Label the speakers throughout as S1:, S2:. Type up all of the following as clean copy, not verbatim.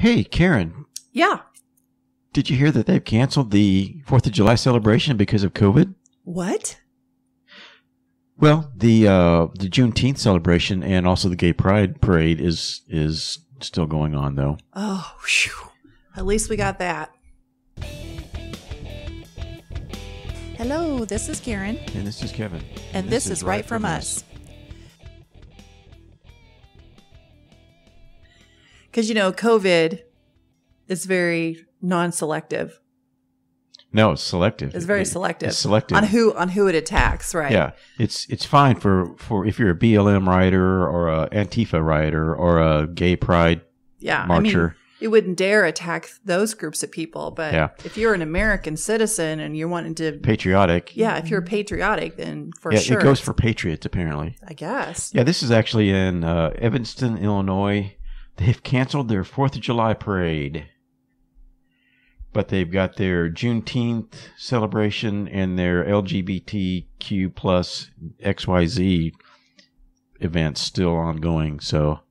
S1: Hey, Karen.
S2: Yeah.
S1: Did you hear that they've canceled the 4th of July celebration because of COVID?
S2: What?
S1: Well, the Juneteenth celebration and also the Gay Pride Parade is still going on, though.
S2: Oh, whew. At least we got that. Hello, this is Karen.
S1: And this is Kevin.
S2: And this is Right From Us. Because, COVID is very non-selective.
S1: No, it's selective.
S2: It's very selective.
S1: It's selective.
S2: On who it attacks, right?
S1: Yeah. It's fine for if you're a BLM rioter or a Antifa rioter or a gay pride marcher.
S2: It wouldn't dare attack those groups of people. But if you're an American citizen and you're wanting to...
S1: Patriotic.
S2: Yeah, if you're patriotic, then sure.
S1: It goes for patriots, apparently.
S2: I guess.
S1: Yeah, this is actually in Evanston, Illinois. They've canceled their 4th of July parade. But they've got their Juneteenth celebration and their LGBTQ plus XYZ events still ongoing. So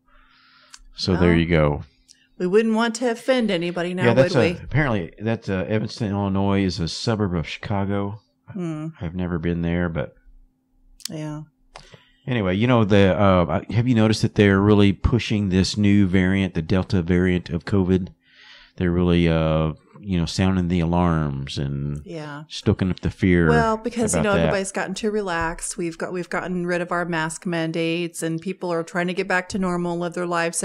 S1: there you go.
S2: We wouldn't want to offend anybody now, would we?
S1: Apparently, that's Evanston, Illinois is a suburb of Chicago. I've never been there, but...
S2: Yeah.
S1: Anyway, have you noticed that they're really pushing this new variant, the Delta variant of COVID? They're really... sounding the alarms and stoking up the fear.
S2: Well, because everybody's
S1: that.
S2: gotten too relaxed. We've gotten rid of our mask mandates, and people are trying to get back to normal, live their lives.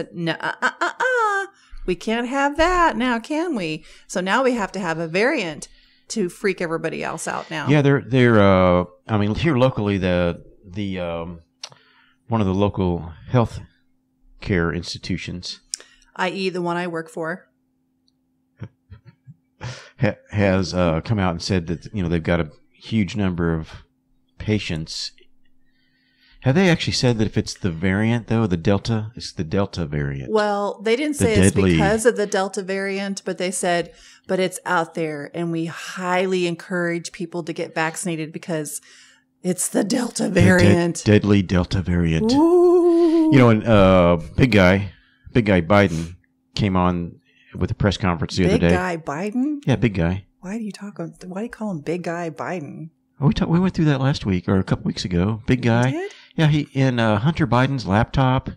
S2: We can't have that now, can we? So now we have to have a variant to freak everybody else out now.
S1: Yeah, they're here locally, the one of the local health care institutions,
S2: i.e. the one I work for,
S1: has come out and said that they've got a huge number of patients. Have they actually said that if it's the variant, though, the Delta, it's the Delta variant?
S2: Well, they didn't say it's because of the Delta variant, but they said, but it's out there, and we highly encourage people to get vaccinated because it's the Delta variant.
S1: Deadly Delta variant.
S2: Ooh.
S1: And big guy Biden came on with a press conference the other day.
S2: Big guy Biden?
S1: Yeah, big guy.
S2: Why do you call him Big Guy Biden?
S1: Oh, we went through that last week or a couple weeks ago. Big guy.
S2: You did?
S1: Yeah, he in Hunter Biden's laptop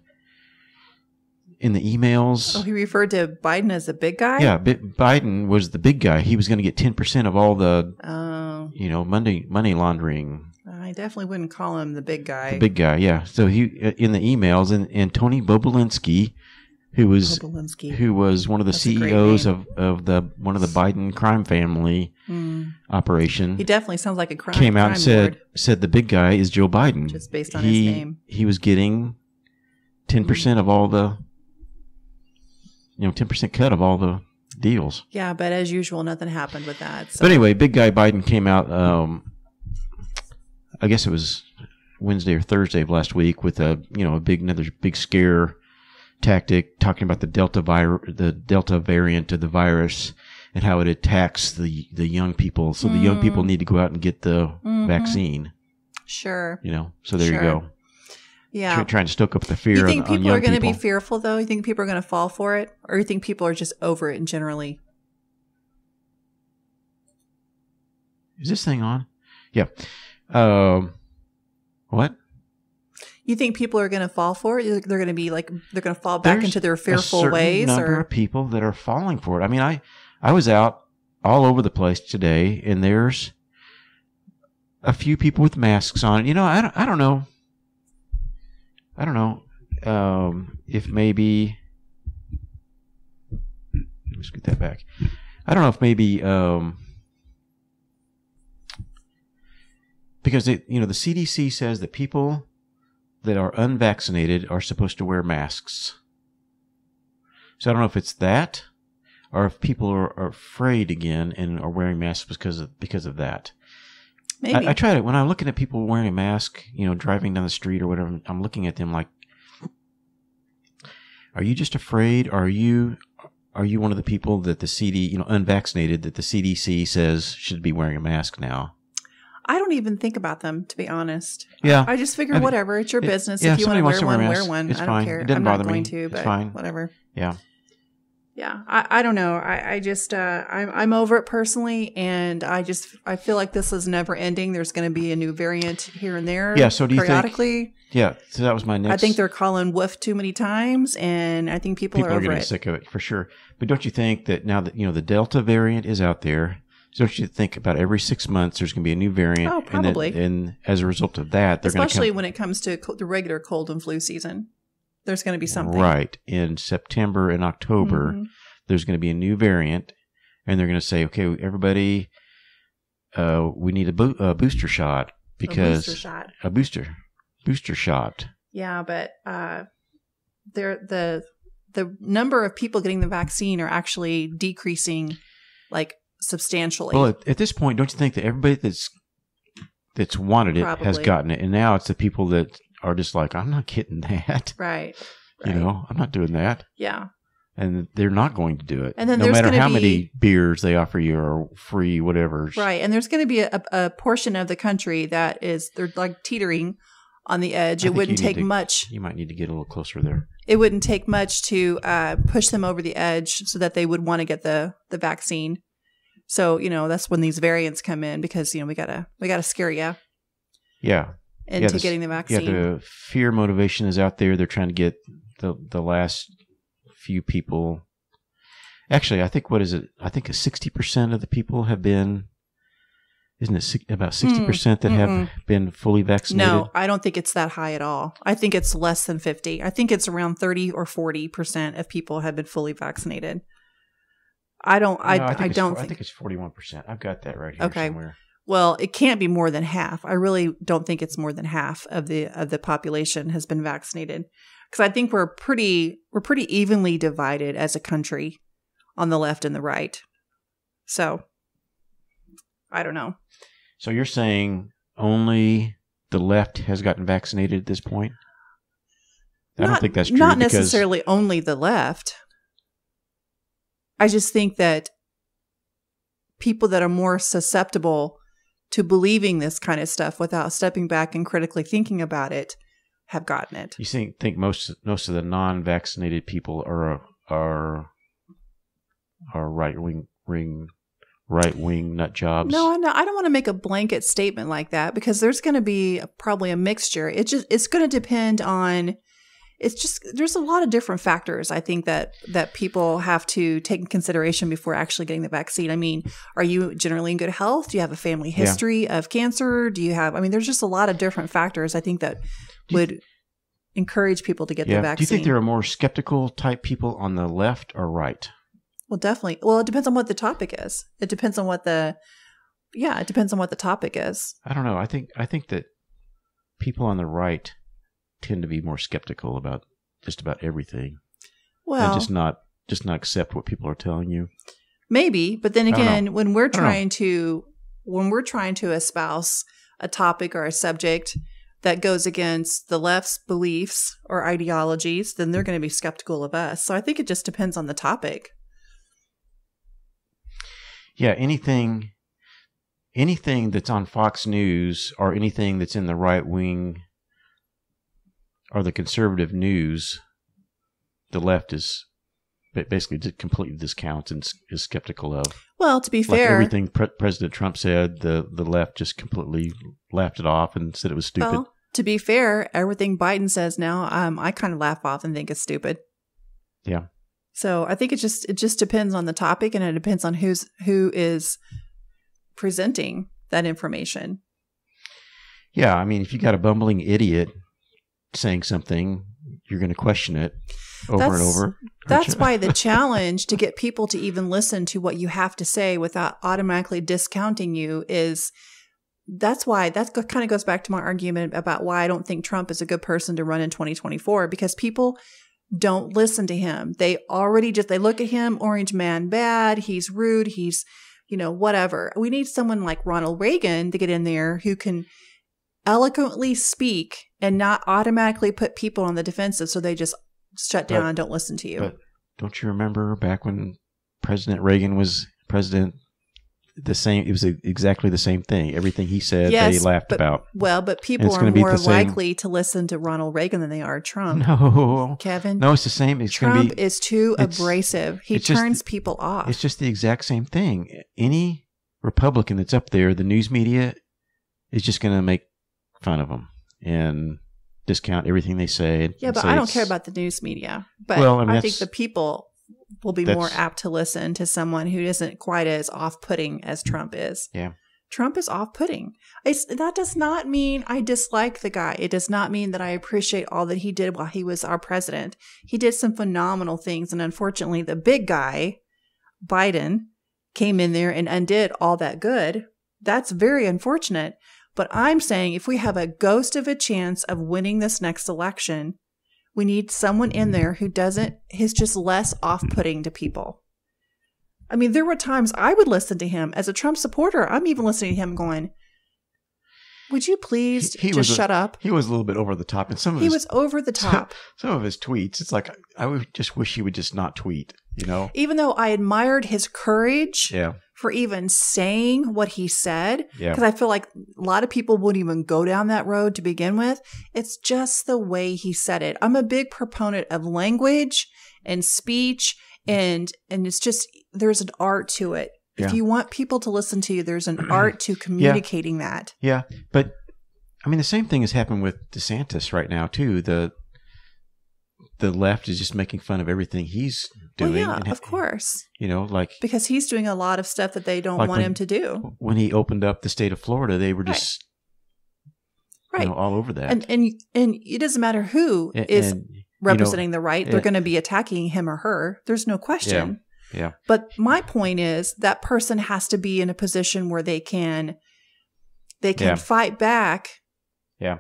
S1: in the emails.
S2: Oh, he referred to Biden as a big guy?
S1: Yeah, Biden was the big guy. He was going to get 10% of all the money laundering.
S2: I definitely wouldn't call him the big guy.
S1: The big guy, yeah. So he in the emails and Tony Bobulinski, who was one of the CEOs of one of the Biden crime family operation.
S2: He definitely sounds like a crime.
S1: Came out and said the big guy is Joe Biden.
S2: Just based on his name. He
S1: was getting 10% of all the 10% cut of all the deals.
S2: Yeah, but as usual, nothing happened with that. So.
S1: But anyway, big guy Biden came out. I guess it was Wednesday or Thursday of last week with another big scare tactic, talking about the Delta variant of the virus and how it attacks the young people. So the young people need to go out and get the vaccine.
S2: Sure.
S1: So there you go.
S2: Yeah.
S1: Trying to stoke up the fear.
S2: You think
S1: on
S2: people
S1: young
S2: are going to be fearful, though? You think people are going to fall for it? Or you think people are just over it generally?
S1: Is this thing on? Yeah. What?
S2: You think people are going to fall for it? They're going to be they're going to fall back into their fearful ways?
S1: There's a certain number of people that are falling for it. I mean, I was out all over the place today, and there's a few people with masks on. I don't know. I don't know if maybe. Let me scoot that back. I don't know if maybe because the CDC says that people that are unvaccinated are supposed to wear masks. So I don't know if it's that, or if people are afraid again and are wearing masks because of that.
S2: Maybe.
S1: I try to, when I'm looking at people wearing a mask, driving down the street or whatever, I'm looking at them like, are you just afraid? Or are you one of the people that the unvaccinated, that the CDC says should be wearing a mask now?
S2: I don't even think about them, to be honest.
S1: Yeah.
S2: I just figure, whatever, it's your business. If you want to wear one, wear one.
S1: It's
S2: I
S1: fine.
S2: don't care.
S1: It doesn't
S2: I'm not
S1: bother
S2: going
S1: me.
S2: to, but
S1: it's fine.
S2: Whatever.
S1: Yeah.
S2: Yeah, I don't know. I just I'm over it personally, and I feel like this is never ending. There's going to be a new variant here and there.
S1: Yeah. So do you
S2: periodically?
S1: think? Yeah. So that was my next.
S2: I think they're calling woof too many times, and I think people are over
S1: getting sick of it for sure. But don't you think that now that the Delta variant is out there, so don't you think about every 6 months there's going to be a new variant?
S2: Oh, probably.
S1: And as a result of that, they're
S2: especially when it comes to the regular cold and flu season. There's going to be something.
S1: Right. In September and October, there's going to be a new variant, and they're going to say, okay, everybody, we need a booster shot because a booster shot.
S2: Yeah, but the number of people getting the vaccine are actually decreasing like substantially.
S1: Well, at this point, don't you think that everybody that's wanted it has gotten it, and now it's the people that are just like, I'm not getting that.
S2: Right.
S1: I'm not doing that.
S2: Yeah.
S1: And they're not going to do it.
S2: And then
S1: no matter how many beers they offer you or free whatever.
S2: Right. And there's going to be a portion of the country that they're like teetering on the edge. It wouldn't take much.
S1: You might need to get a little closer there.
S2: It wouldn't take much to push them over the edge so that they would want to get the vaccine. So, that's when these variants come in because, we gotta scare you.
S1: Yeah.
S2: Into getting the vaccine.
S1: Yeah, the fear motivation is out there. They're trying to get the last few people. Actually, I think, what is it? I think 60% of the people have been, isn't it about 60% that have been fully vaccinated?
S2: No, I don't think it's that high at all. I think it's less than 50. I think it's around 30 or 40% of people have been fully vaccinated. I think
S1: it's 41%. I've got that right here somewhere.
S2: Well, it can't be more than half. I really don't think it's more than half of the population has been vaccinated, because I think we're pretty evenly divided as a country on the left and the right. So, I don't know.
S1: So you're saying only the left has gotten vaccinated at this point? I don't think that's true.
S2: Not necessarily only the left. I just think that people that are more susceptible to believing this kind of stuff without stepping back and critically thinking about it have gotten it.
S1: You think most of the non-vaccinated people are right wing nut jobs?
S2: No, I don't want to make a blanket statement like that, because there's going to be probably a mixture. It's going to depend on. There's a lot of different factors, I think, that people have to take in consideration before actually getting the vaccine. I mean, are you generally in good health? Do you have a family history of cancer? There's just a lot of different factors, I think, that would encourage people to get the vaccine.
S1: Do you think there are more skeptical type people on the left or right?
S2: Well, definitely. Well, it depends on what the topic is. It depends on what the topic is.
S1: I don't know. I think that people on the right tend to be more skeptical about just about everything.
S2: Well,
S1: and just not accept what people are telling you.
S2: Maybe, but then again, when we're trying to espouse a topic or a subject that goes against the left's beliefs or ideologies, then they're going to be skeptical of us. So I think it just depends on the topic.
S1: Yeah, anything that's on Fox News or anything that's in the right wing or the conservative news, the left is basically completely discounts and is skeptical of.
S2: Well, to be fair,
S1: everything President Trump said, the left just completely laughed it off and said it was stupid.
S2: Well, to be fair, everything Biden says now, I kind of laugh off and think it's stupid.
S1: Yeah.
S2: So I think it just depends on the topic, and it depends on who is presenting that information.
S1: Yeah, I mean, if you got a bumbling idiot saying something, you're going to question it over and over.
S2: That's why the challenge to get people to even listen to what you have to say without automatically discounting you is, that kind of goes back to my argument about why I don't think Trump is a good person to run in 2024, because people don't listen to him. They look at him, orange man bad, he's rude, he's, whatever. We need someone like Ronald Reagan to get in there who can eloquently speak and not automatically put people on the defensive so they just shut down and don't listen to you.
S1: But don't you remember back when President Reagan was president the same. It was exactly the same thing. Everything he said,
S2: Yes,
S1: they laughed about.
S2: Well, but people
S1: it's
S2: are
S1: gonna be
S2: more
S1: the same-
S2: likely to listen to Ronald Reagan than they are Trump.
S1: No,
S2: Kevin.
S1: no, it's the same. It's going
S2: Trump
S1: to be.
S2: is too
S1: it's-
S2: abrasive. He
S1: it's just-
S2: turns people off.
S1: It's just the exact same thing. Any Republican that's up there, the news media is just going to make fun of them and discount everything they say.
S2: Yeah,
S1: and
S2: but
S1: say
S2: I don't
S1: it's-
S2: care about the news media. But
S1: Well, I mean,
S2: I think
S1: that's-
S2: the people will be more
S1: that's-
S2: apt to listen to someone who isn't quite as off-putting as Trump is.
S1: Yeah.
S2: Trump is off-putting. That does not mean I dislike the guy. It does not mean that I appreciate all that he did while he was our president. He did some phenomenal things. And unfortunately, the big guy, Biden, came in there and undid all that good. That's very unfortunate. But I'm saying if we have a ghost of a chance of winning this next election, we need someone in there who's just less off-putting to people. I mean, there were times I would listen to him as a Trump supporter. I'm even listening to him going, would you please shut up?
S1: He was a little bit over the top. And
S2: He was over the top.
S1: Some of his tweets, it's like, I would just wish he would just not tweet, you know?
S2: Even though I admired his courage
S1: Yeah.
S2: for even saying what he said,
S1: Yeah.
S2: because I feel like a lot of people wouldn't even go down that road to begin with. It's just the way he said it. I'm a big proponent of language and speech, and it's just, there's an art to it.
S1: Yeah.
S2: If you want people to listen to you, there's an art to communicating that.
S1: Yeah. But, I mean, the same thing has happened with DeSantis right now, too. The left is just making fun of everything he's doing.
S2: Well, yeah,
S1: and,
S2: of course.
S1: You know, like
S2: Because he's doing a lot of stuff that they don't
S1: Like
S2: want
S1: when-
S2: him to do.
S1: when he opened up the state of Florida, they were just
S2: Right.
S1: all over that.
S2: And it doesn't matter who is
S1: And,
S2: representing the right. They're
S1: yeah.
S2: going to be attacking him or her. There's no question.
S1: Yeah.
S2: But my point is that person has to be in a position where they can
S1: Yeah.
S2: fight back
S1: Yeah.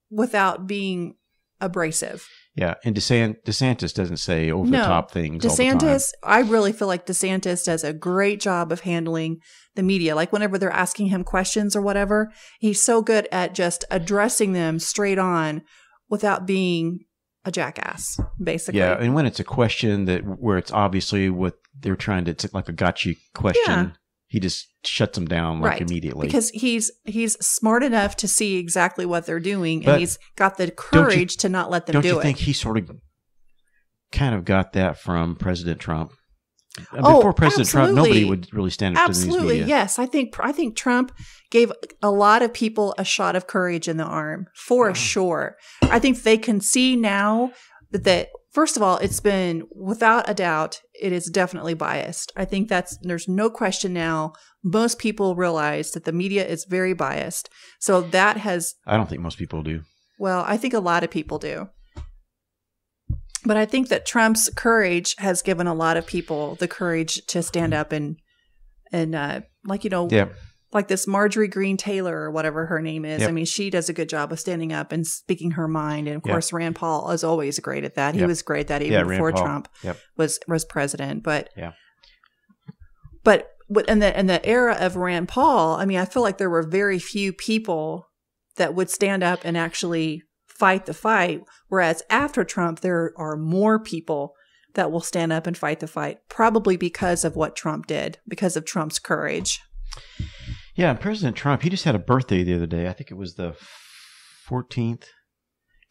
S2: without being abrasive.
S1: Yeah. And DeSantis doesn't say over the top things. all the time.
S2: DeSantis, I really feel like DeSantis does a great job of handling the media. Like whenever they're asking him questions or whatever, he's so good at just addressing them straight on without being a jackass, basically.
S1: Yeah. And when it's a question where it's obviously what they're trying to, it's like a gotcha question,
S2: Yeah.
S1: he just shuts them down like immediately.
S2: Because he's smart enough to see exactly what they're doing, and
S1: But
S2: he's got the courage to not let them
S1: don't
S2: do
S1: you
S2: it.
S1: think he sort of kind of got that from President Trump?
S2: Oh,
S1: Before President Trump, nobody
S2: absolutely.
S1: would really stand up to the news
S2: Absolutely,
S1: media.
S2: yes. I think Trump gave a lot of people a shot of courage in the arm, for sure. I think they can see now that first of all, it's been, without a doubt, it is definitely biased. I think there's no question now. Most people realize that the media is very biased. So that has,
S1: I don't think most people do.
S2: well, I think a lot of people do. But I think that Trump's courage has given a lot of people the courage to stand up and
S1: Yeah.
S2: like this Marjorie Greene Taylor or whatever her name is.
S1: Yep.
S2: I mean, she does a good job of standing up and speaking her mind. And of
S1: Yep.
S2: course, Rand Paul is always great at that. He
S1: Yep.
S2: was great at that
S1: Yeah,
S2: even
S1: Rand
S2: before
S1: Paul.
S2: Trump
S1: Yep.
S2: was president. But
S1: Yeah.
S2: but in the era of Rand Paul, I mean, I feel like there were very few people that would stand up and actually fight the fight. Whereas after Trump, there are more people that will stand up and fight the fight, probably because of what Trump did, because of Trump's courage.
S1: Yeah, and President Trump, he just had a birthday the other day. I think it was the 14th.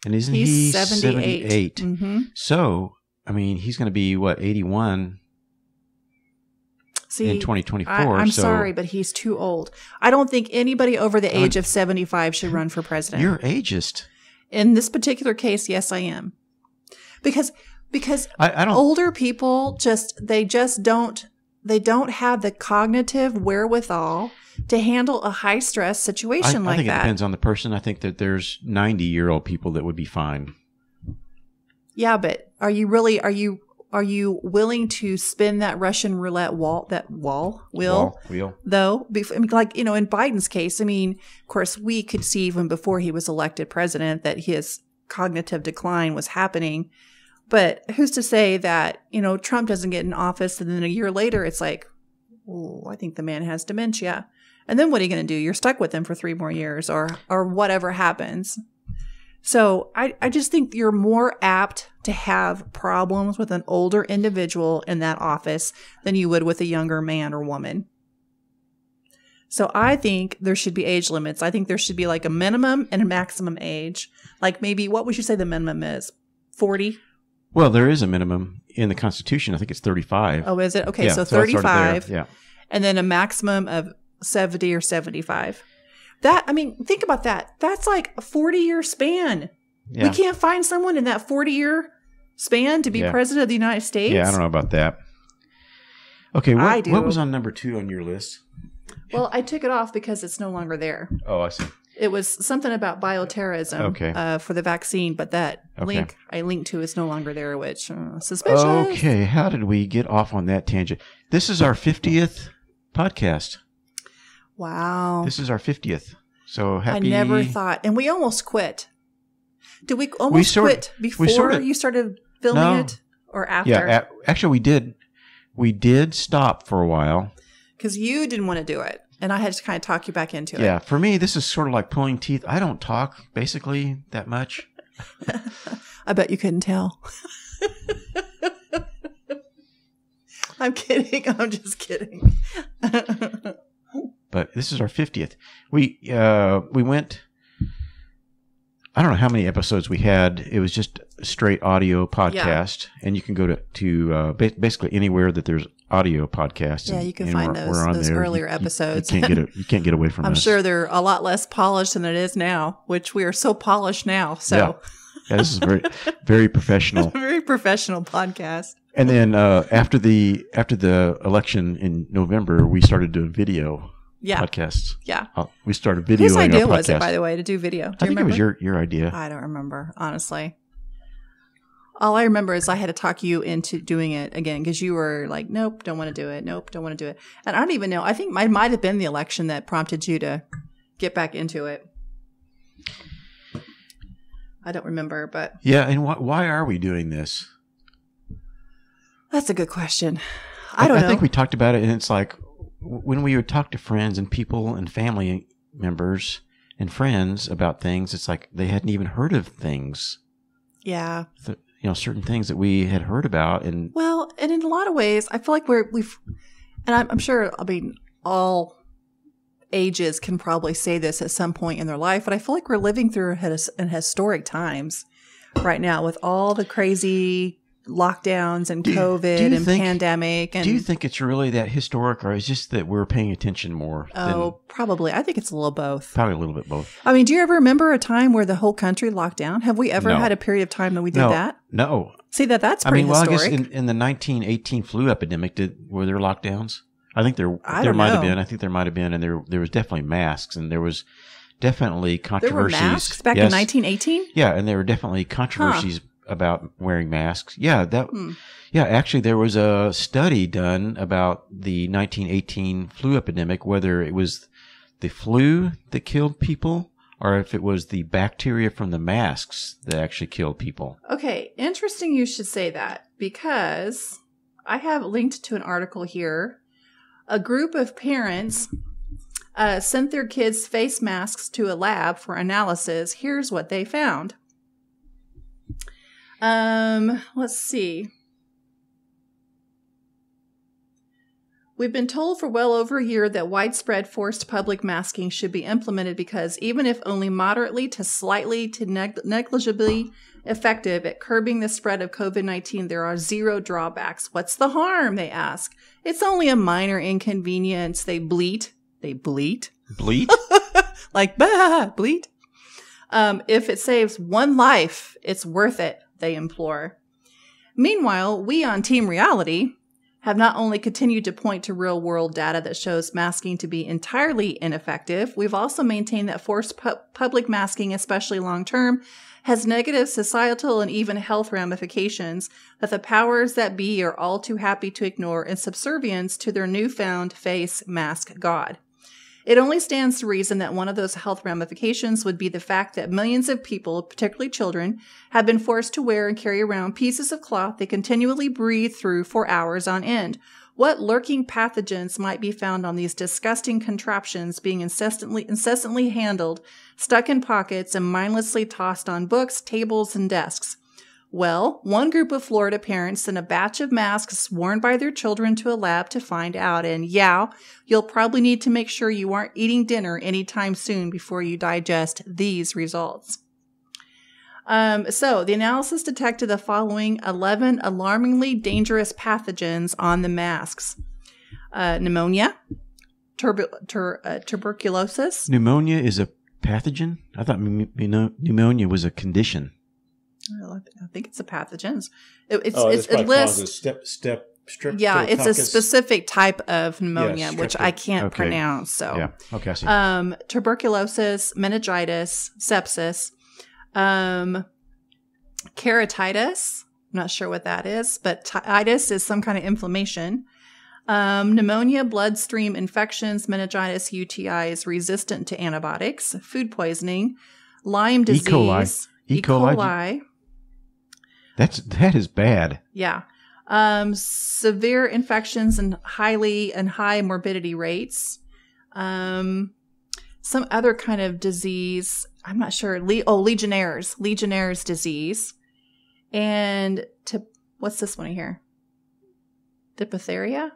S1: And isn't he
S2: He's 78.
S1: 78?
S2: Mm-hmm.
S1: So, I mean, he's going to be, 81
S2: See,
S1: in 2024.
S2: I'm
S1: so
S2: sorry, but he's too old. I don't think anybody over the age of 75 should run for president.
S1: You're ageist.
S2: In this particular case, yes, I am. Because
S1: I don't.
S2: older people they don't have the cognitive wherewithal to handle a high stress situation
S1: I
S2: like
S1: think
S2: that.
S1: it depends on the person. I think that there's 90-year-old people that would be fine.
S2: Yeah, but are you willing to spin that Russian roulette wheel? Though, I mean, like, in Biden's case, I mean, of course, we could see even before he was elected president that his cognitive decline was happening. But who's to say that, Trump doesn't get in office and then a year later it's like, oh, I think the man has dementia. And then what are you going to do? You're stuck with him for 3 more years or whatever happens. So I just think you're more apt to have problems with an older individual in that office than you would with a younger man or woman. So I think there should be age limits. I think there should be like a minimum and a maximum age. Like maybe, what would you say the minimum is? 40?
S1: Well, there is a minimum in the Constitution. I think it's 35.
S2: Oh, is it? Okay,
S1: Yeah,
S2: so
S1: I started
S2: 35.
S1: there. Yeah.
S2: And then a maximum of 70 or 75. That, I mean, think about that. That's like a 40-year span.
S1: Yeah.
S2: We can't find someone in that 40-year span to be president of the United States.
S1: Yeah, I don't know about that. Okay,
S2: I do.
S1: What was on number 2 on your list?
S2: Well, I took it off because it's no longer there.
S1: Oh, I see.
S2: It was something about bioterrorism for the vaccine, but that link I linked to is no longer there, which suspicious.
S1: Okay, how did we get off on that tangent? This is our 50th podcast.
S2: Wow.
S1: This is our 50th. So happy.
S2: I never thought. And we almost quit. Did we almost quit before you started filming it or after?
S1: Yeah, actually we did. We did stop for a while.
S2: Because you didn't want to do it. And I had to kind of talk you back into it.
S1: Yeah, for me, this is sort of like pulling teeth. I don't talk, basically, that much.
S2: I bet you couldn't tell. I'm kidding. I'm just kidding.
S1: But this is our 50th. We went, I don't know how many episodes we had. It was just a straight audio podcast. Yeah. And you can go to basically anywhere that there's audio podcasts.
S2: Yeah, you can find those earlier episodes.
S1: You can't get away from
S2: I'm
S1: us.
S2: sure they're a lot less polished than it is now, which we are so polished now. So
S1: yeah, this is very, very professional.
S2: Very professional podcast.
S1: And then after the election in November, we started doing video podcasts. Yeah. We started videoing.
S2: Whose idea
S1: our podcast.
S2: was it, by the way, to do video?
S1: I think it was your idea.
S2: I don't remember, honestly. All I remember is I had to talk you into doing it again because you were like, nope, don't want to do it. Nope, don't want to do it. And I don't even know. I think it might have been the election that prompted you to get back into it. I don't remember, but.
S1: Yeah, and why are we doing this?
S2: That's a good question. I don't know.
S1: I think we talked about it, and it's like when we would talk to friends and people and family members and friends about things, it's like they hadn't even heard of things.
S2: Yeah.
S1: Certain things that we had heard about. And
S2: in a lot of ways, I feel like we've, and I'm sure, I mean, all ages can probably say this at some point in their life, but I feel like we're living through in historic times right now with all the crazy lockdowns and COVID and pandemic. And
S1: do you think it's really that historic, or is it just that we're paying attention more?
S2: Probably. I think it's a little both.
S1: Probably a little bit both.
S2: I mean, do you ever remember a time where the whole country locked down? Have we ever had a period of time that we did that?
S1: No.
S2: See, that's pretty historic.
S1: I guess in the 1918 flu epidemic, were there lockdowns? I think there might have been. I think there might have been, and there was definitely masks, and there was definitely controversies.
S2: There were masks back in 1918?
S1: Yeah, and there were definitely controversies about wearing masks. Yeah, actually there was a study done about the 1918 flu epidemic, whether it was the flu that killed people or if it was the bacteria from the masks that actually killed people.
S2: Okay, interesting you should say that, because I have linked to an article here. A group of parents sent their kids' face masks to a lab for analysis. Here's what they found. Let's see. We've been told for well over a year that widespread forced public masking should be implemented because even if only moderately to slightly to negligibly effective at curbing the spread of COVID-19, there are zero drawbacks. What's the harm, they ask. It's only a minor inconvenience. They bleat. Bleat? Like, bah, bleat. If it saves one life, it's worth it, they implore. Meanwhile, we on Team Reality have not only continued to point to real-world data that shows masking to be entirely ineffective, we've also maintained that forced public masking, especially long-term, has negative societal and even health ramifications that the powers that be are all too happy to ignore in subservience to their newfound face mask god. It only stands to reason that one of those health ramifications would be the fact that millions of people, particularly children, have been forced to wear and carry around pieces of cloth they continually breathe through for hours on end. What lurking pathogens might be found on these disgusting contraptions being incessantly handled, stuck in pockets, and mindlessly tossed on books, tables, and desks? Well, one group of Florida parents sent a batch of masks worn by their children to a lab to find out. And yeah, you'll probably need to make sure you aren't eating dinner anytime soon before you digest these results. So the analysis detected the following 11 alarmingly dangerous pathogens on the masks. Pneumonia, tuberculosis.
S1: Pneumonia is a pathogen? I thought pneumonia was a condition.
S2: I think it's a pathogen.
S3: It
S2: lists
S3: strep.
S2: Yeah, it's a specific type of pneumonia, which I can't pronounce. So,
S1: yeah, okay, I see.
S2: Tuberculosis, meningitis, sepsis, keratitis. I'm not sure what that is, but itis is some kind of inflammation. Pneumonia, bloodstream infections, meningitis, UTIs resistant to antibiotics, food poisoning, Lyme disease,
S1: E. coli. That is bad.
S2: Yeah. Severe infections and high morbidity rates. Some other kind of disease. I'm not sure. Legionnaire's disease. And what's this one here? Diphtheria,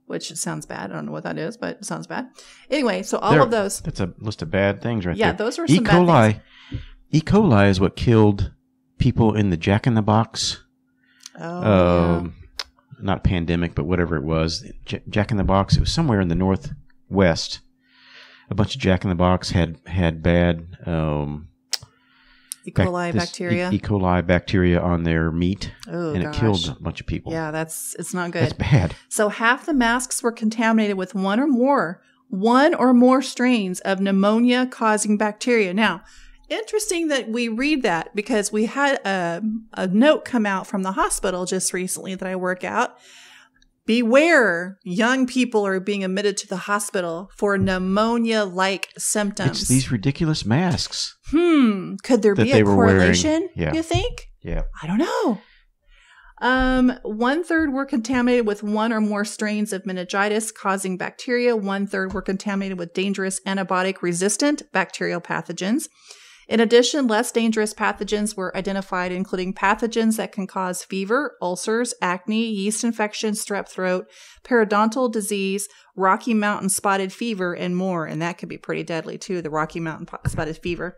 S2: which sounds bad. I don't know what that is, but it sounds bad. Anyway, so all of those.
S1: That's a list of bad things right there.
S2: Yeah, those are some bad things.
S1: E. coli is what killed people in the Jack in the Box. Not pandemic, but whatever it was. Jack in the Box. It was somewhere in the Northwest. A bunch of Jack in the Box had bad
S2: E. coli bacteria.
S1: E. coli bacteria on their meat,
S2: and
S1: it killed a bunch of people.
S2: Yeah, it's not good.
S1: That's bad.
S2: So half the masks were contaminated with one or more strains of pneumonia-causing bacteria. Now, interesting that we read that because we had a note come out from the hospital just recently that I work out. Beware, young people are being admitted to the hospital for pneumonia-like symptoms.
S1: It's these ridiculous masks.
S2: Could there be a correlation, you think?
S1: Yeah.
S2: I don't know. 1/3 were contaminated with one or more strains of meningitis causing bacteria. 1/3 were contaminated with dangerous antibiotic-resistant bacterial pathogens. In addition, less dangerous pathogens were identified, including pathogens that can cause fever, ulcers, acne, yeast infections, strep throat, periodontal disease, Rocky Mountain spotted fever, and more. And that could be pretty deadly too, the Rocky Mountain spotted fever.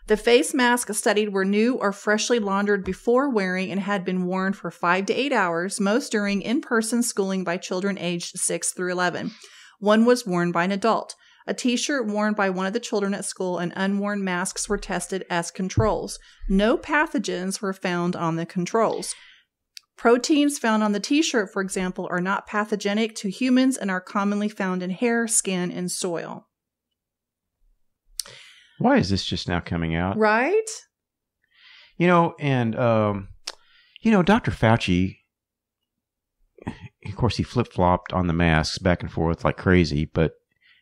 S2: The face masks studied were new or freshly laundered before wearing and had been worn for 5 to 8 hours, most during in-person schooling by children aged 6 through 11. One was worn by an adult. A t-shirt worn by one of the children at school and unworn masks were tested as controls. No pathogens were found on the controls. Proteins found on the t-shirt, for example, are not pathogenic to humans and are commonly found in hair, skin, and soil.
S1: Why is this just now coming out?
S2: Right?
S1: And Dr. Fauci, of course, he flip-flopped on the masks back and forth like crazy, but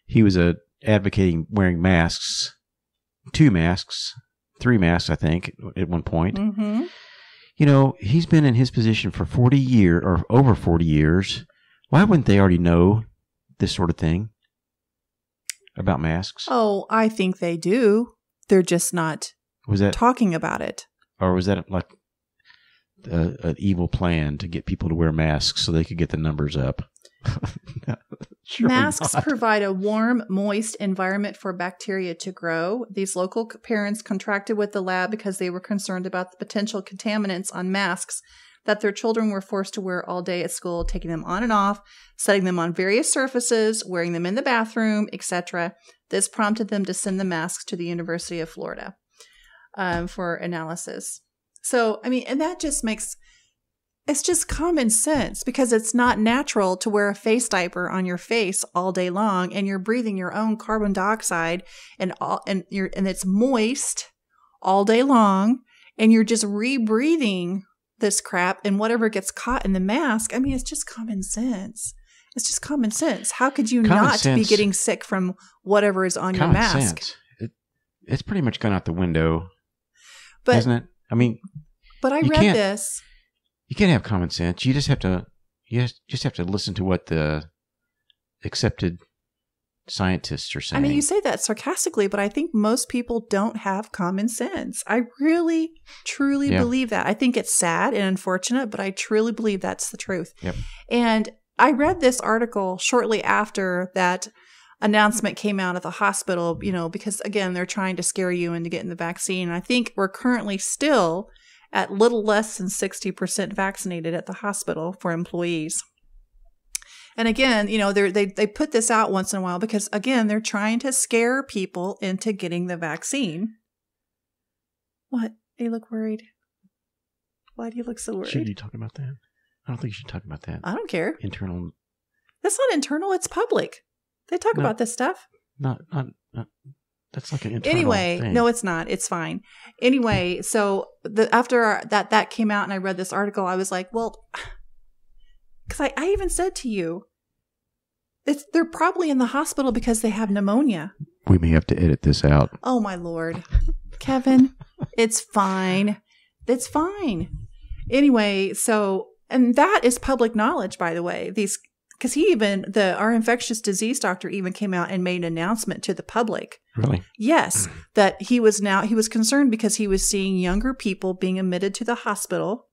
S1: he was advocating wearing masks, 2 masks, 3 masks, I think, at one point.
S2: Mm-hmm.
S1: He's been in his position for 40 years or over 40 years. Why wouldn't they already know this sort of thing about masks?
S2: Oh, I think they do. They're just not talking about it.
S1: Or was that like an evil plan to get people to wear masks so they could get the numbers up?
S2: Masks provide a warm, moist environment for bacteria to grow. These local parents contracted with the lab because they were concerned about the potential contaminants on masks that their children were forced to wear all day at school, taking them on and off, setting them on various surfaces, wearing them in the bathroom, etc. This prompted them to send the masks to the University of Florida for analysis. So, and that just makes... It's just common sense because it's not natural to wear a face diaper on your face all day long and you're breathing your own carbon dioxide and it's moist all day long and you're just rebreathing this crap and whatever gets caught in the mask. It's just common sense. It's just common sense. How could you not be getting sick from whatever is on your mask?
S1: Sense. It's pretty much gone out the window, hasn't it?
S2: But I read this.
S1: You can't have common sense. You just have to listen to what the accepted scientists are saying.
S2: I mean, you say that sarcastically, but I think most people don't have common sense. I really, truly believe that. I think it's sad and unfortunate, but I truly believe that's the truth.
S1: Yep.
S2: And I read this article shortly after that announcement came out at the hospital, because again, they're trying to scare you into getting the vaccine. I think we're currently still at little less than 60% vaccinated at the hospital for employees. And again, they put this out once in a while because, again, they're trying to scare people into getting the vaccine. What? You look worried. Why do you look so worried?
S1: Should you talk about that? I don't think you should talk about that.
S2: I don't care.
S1: Internal.
S2: That's not internal. It's public. They talk about this stuff.
S1: Not. That's like an internal thing.
S2: No, it's not. It's fine. Anyway, so after that came out and I read this article, I was like, well, because I even said to you, they're probably in the hospital because they have pneumonia.
S1: We may have to edit this out.
S2: Oh, my Lord. Kevin, it's fine. It's fine. Anyway, and that is public knowledge, by the way. Because our infectious disease doctor even came out and made an announcement to the public.
S1: Really?
S2: Yes, that he was concerned because he was seeing younger people being admitted to the hospital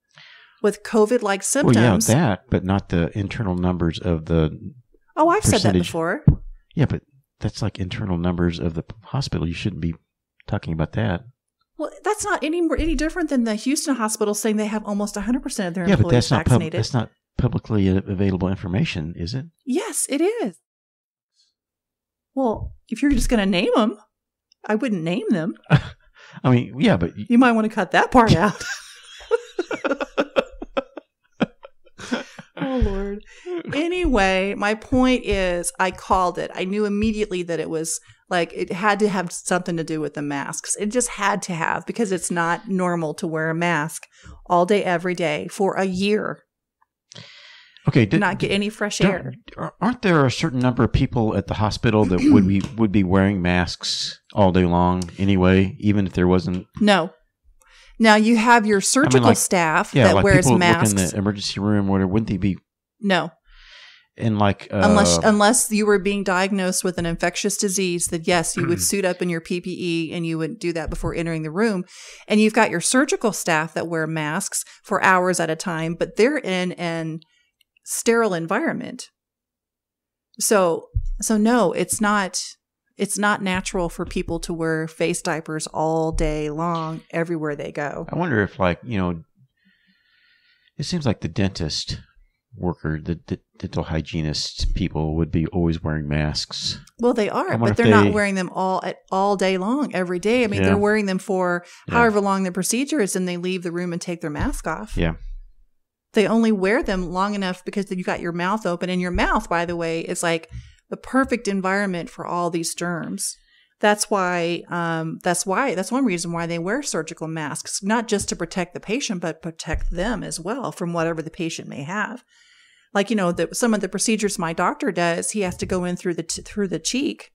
S2: with COVID-like symptoms.
S1: Well, yeah, that, but not the internal numbers of the
S2: I've said that before.
S1: Yeah, but that's like internal numbers of the hospital. You shouldn't be talking about that.
S2: Well, that's not any different than the Houston hospital saying they have almost 100% of their employees
S1: but that's
S2: vaccinated.
S1: That's not publicly available information, is it?
S2: Yes, it is. Well, if you're just going to name them, I wouldn't name them.
S1: I mean, yeah, but
S2: you might want to cut that part out. Oh, Lord. Anyway, my point is I called it. I knew immediately that it was like it had to have something to do with the masks. It just had to have, because it's not normal to wear a mask all day, every day for a year.
S1: Okay,
S2: not get any fresh air.
S1: Aren't there a certain number of people at the hospital that would be wearing masks all day long anyway, even if there wasn't?
S2: No. Now you have your surgical staff that wears masks.
S1: People in the emergency room, or whatever. Wouldn't they be?
S2: No.
S1: And
S2: unless you were being diagnosed with an infectious disease, that yes, you would suit up in your PPE and you would do that before entering the room. And you've got your surgical staff that wear masks for hours at a time, but they're in an sterile environment. So no, it's not natural for people to wear face diapers all day long everywhere they go.
S1: I wonder if, it seems like the dentist worker, the dental hygienist people would be always wearing masks.
S2: Well, they are, but they're not wearing them all day long every day. I mean, they're wearing them for however long the procedure is, and they leave the room and take their mask off. Yeah. They only wear them long enough because you got your mouth open, and your mouth, by the way, is like the perfect environment for all these germs. That's why. That's one reason why they wear surgical masks, not just to protect the patient, but protect them as well from whatever the patient may have. Like, some of the procedures my doctor does, he has to go in through the cheek,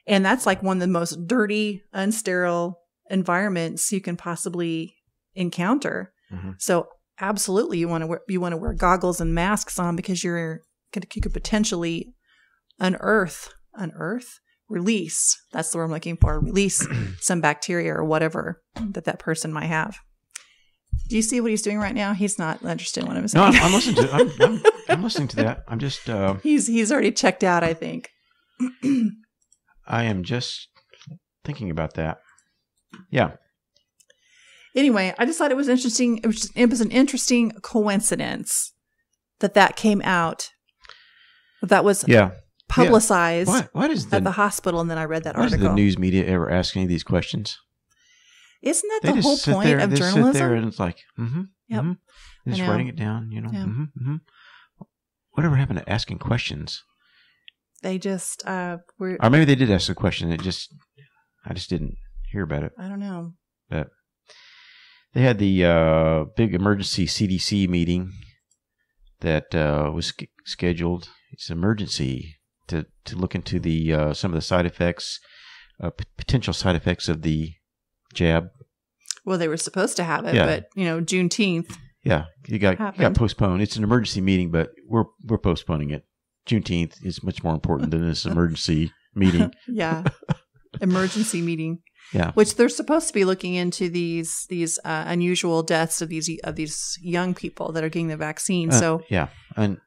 S2: and that's like one of the most dirty, unsterile environments you can possibly encounter. Mm-hmm. So, absolutely, you want to wear goggles and masks on, because you could potentially release. That's the word I'm looking for. Release some bacteria or whatever that person might have. Do you see what he's doing right now? He's not interested in what I'm saying.
S1: No, I'm listening to. I'm listening to that. I'm just.
S2: He's already checked out, I think.
S1: I am just thinking about that. Yeah.
S2: Anyway, I just thought it was interesting. It was an interesting coincidence that came out. That was publicized at the hospital, and then I read that article.
S1: Does the news media ever ask any of these questions?
S2: Isn't that the whole point of journalism?
S1: They sit there and it's like,
S2: yep.
S1: Just writing it down, Whatever happened to asking questions?
S2: They just
S1: or maybe they did ask a question. I just didn't hear about it.
S2: I don't know.
S1: But they had the big emergency CDC meeting that was scheduled. It's an emergency to look into the some of the side effects, potential side effects of the jab.
S2: Well, they were supposed to have it, but Juneteenth.
S1: Yeah, it got postponed. It's an emergency meeting, but we're postponing it. Juneteenth is much more important than this emergency meeting.
S2: Yeah. Emergency meeting.
S1: Yeah.
S2: Which they're supposed to be looking into these unusual deaths of these young people that are getting the vaccine.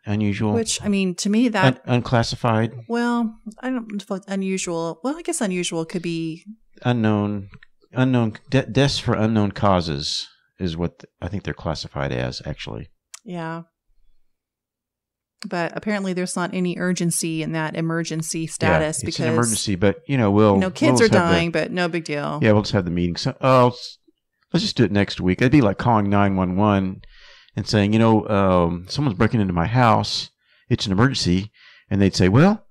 S1: Unusual.
S2: Which, I mean, to me that
S1: unclassified.
S2: Well, I don't know if unusual. Well, I guess unusual could be
S1: unknown deaths for unknown causes is what I think they're classified as, actually.
S2: Yeah. But apparently there's not any urgency in that emergency status
S1: because it's
S2: because
S1: an emergency, but we'll
S2: kids are dying, but no big deal.
S1: Yeah, we'll just have the meeting. So, let's just do it next week. It'd be like calling 911 and saying, someone's breaking into my house. It's an emergency, and they'd say, well,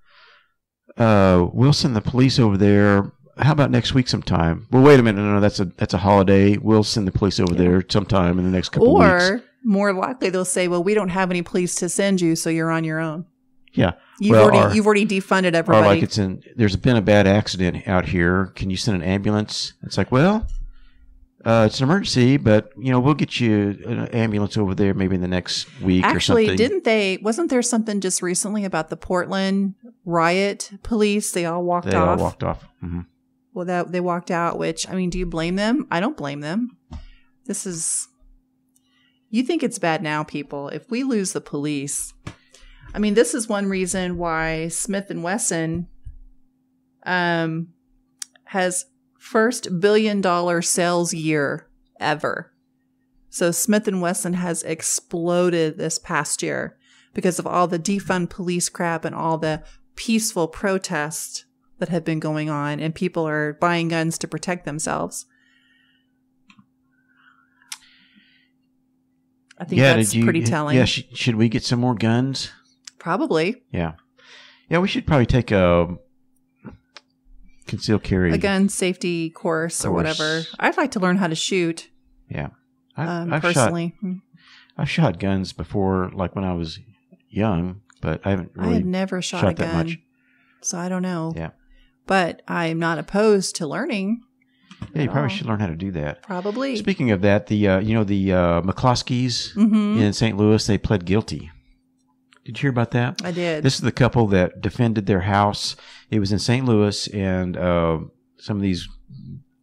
S1: we'll send the police over there. How about next week sometime? Well, wait a minute. No, that's a holiday. We'll send the police over there sometime in the next couple of weeks. Or
S2: more likely, they'll say, well, we don't have any police to send you, so you're on your own.
S1: Yeah.
S2: You've already defunded everybody.
S1: Or like there's been a bad accident out here. Can you send an ambulance? It's like, well, it's an emergency, but, we'll get you an ambulance over there maybe in the next week or something.
S2: Actually, wasn't there something just recently about the Portland riot police? They all walked off.
S1: They all walked off. Mm-hmm.
S2: Well, they walked out, which, I mean, do you blame them? I don't blame them. You think it's bad now, people. If we lose the police, I mean, this is one reason why Smith & Wesson has first $1 billion sales year ever. So Smith & Wesson has exploded this past year because of all the defund police crap and all the peaceful protests that have been going on, and people are buying guns to protect themselves. I think that's pretty telling.
S1: Yeah, should we get some more guns?
S2: Probably.
S1: Yeah. Yeah, we should probably take a concealed carry.
S2: A gun safety course or whatever. I'd like to learn how to shoot.
S1: Yeah.
S2: Personally.
S1: I've shot guns before, like when I was young, but I haven't really
S2: I have never shot a gun, that much. So I don't know.
S1: Yeah.
S2: But I'm not opposed to learning.
S1: Yeah, you probably should learn how to do that.
S2: Probably.
S1: Speaking of that, the McCloskeys in St. Louis, they pled guilty. Did you hear about that?
S2: I did.
S1: This is the couple that defended their house. It was in St. Louis, and some of these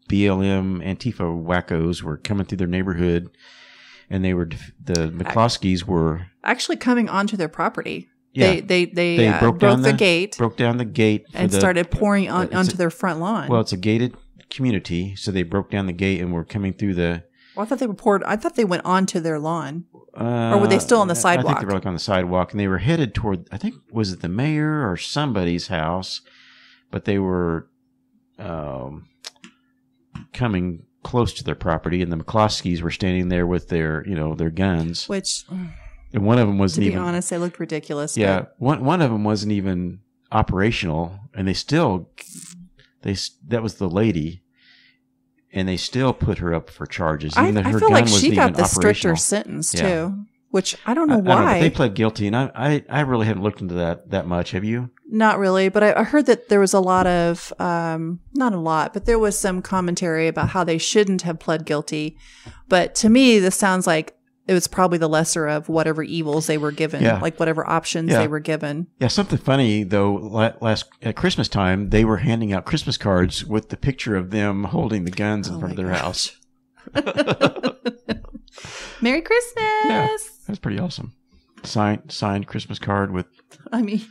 S1: BLM Antifa wackos were coming through their neighborhood, and the McCloskeys were
S2: actually coming onto their property.
S1: Yeah.
S2: They broke the gate.
S1: Broke down the gate.
S2: And started pouring onto their front lawn.
S1: Well, it's a gated community, so they broke down the gate and were coming through the...
S2: Well, I thought they went onto their lawn. Or were they still on the sidewalk?
S1: I think they were on the sidewalk, and they were headed toward, I think, was it the mayor or somebody's house? But they were coming close to their property, and the McCloskeys were standing there with their guns.
S2: Which...
S1: And one of them wasn't even...
S2: To be honest, they looked ridiculous.
S1: Yeah. One of them wasn't even operational, and that was the lady, and they still put her up for charges. Even though her
S2: feel
S1: gun
S2: like
S1: wasn't
S2: she got
S1: even
S2: the stricter
S1: operational.
S2: sentence, too, which I don't know why.
S1: I don't know, but they pled guilty, and I really haven't looked into that much. Have you?
S2: Not really, but I heard that there was a lot of... not a lot, but there was some commentary about how they shouldn't have pled guilty. But to me, this sounds like it was probably the lesser of whatever evils they were given, like whatever options they were given. Yeah,
S1: something funny, though, at Christmas time, they were handing out Christmas cards with the picture of them holding the guns in front of their house.
S2: Merry Christmas!
S1: Yeah, that's pretty awesome. Signed Christmas card with...
S2: I mean,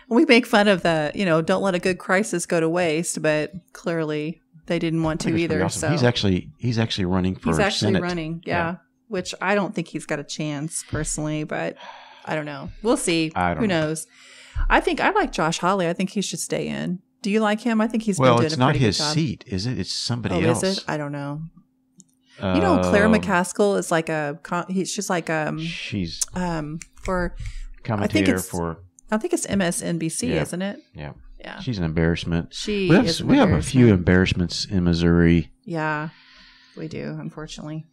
S2: we make fun of the, don't let a good crisis go to waste, but clearly... They didn't want to either.
S1: Awesome.
S2: So
S1: he's actually running for Senate.
S2: He's actually running, yeah. Which I don't think he's got a chance personally, but I don't know. We'll see. Who knows? I like Josh Hawley. I think he should stay in. Do you like him? I think he's been doing a pretty good job. Well, it's not his
S1: seat, is it? It's somebody else.
S2: Is it? I don't know. Claire McCaskill is like she's like
S1: she's
S2: for
S1: commentator for.
S2: I think it's MSNBC, isn't it?
S1: Yeah.
S2: Yeah.
S1: She's an embarrassment.
S2: We
S1: have a few embarrassments in Missouri.
S2: Yeah, we do, unfortunately.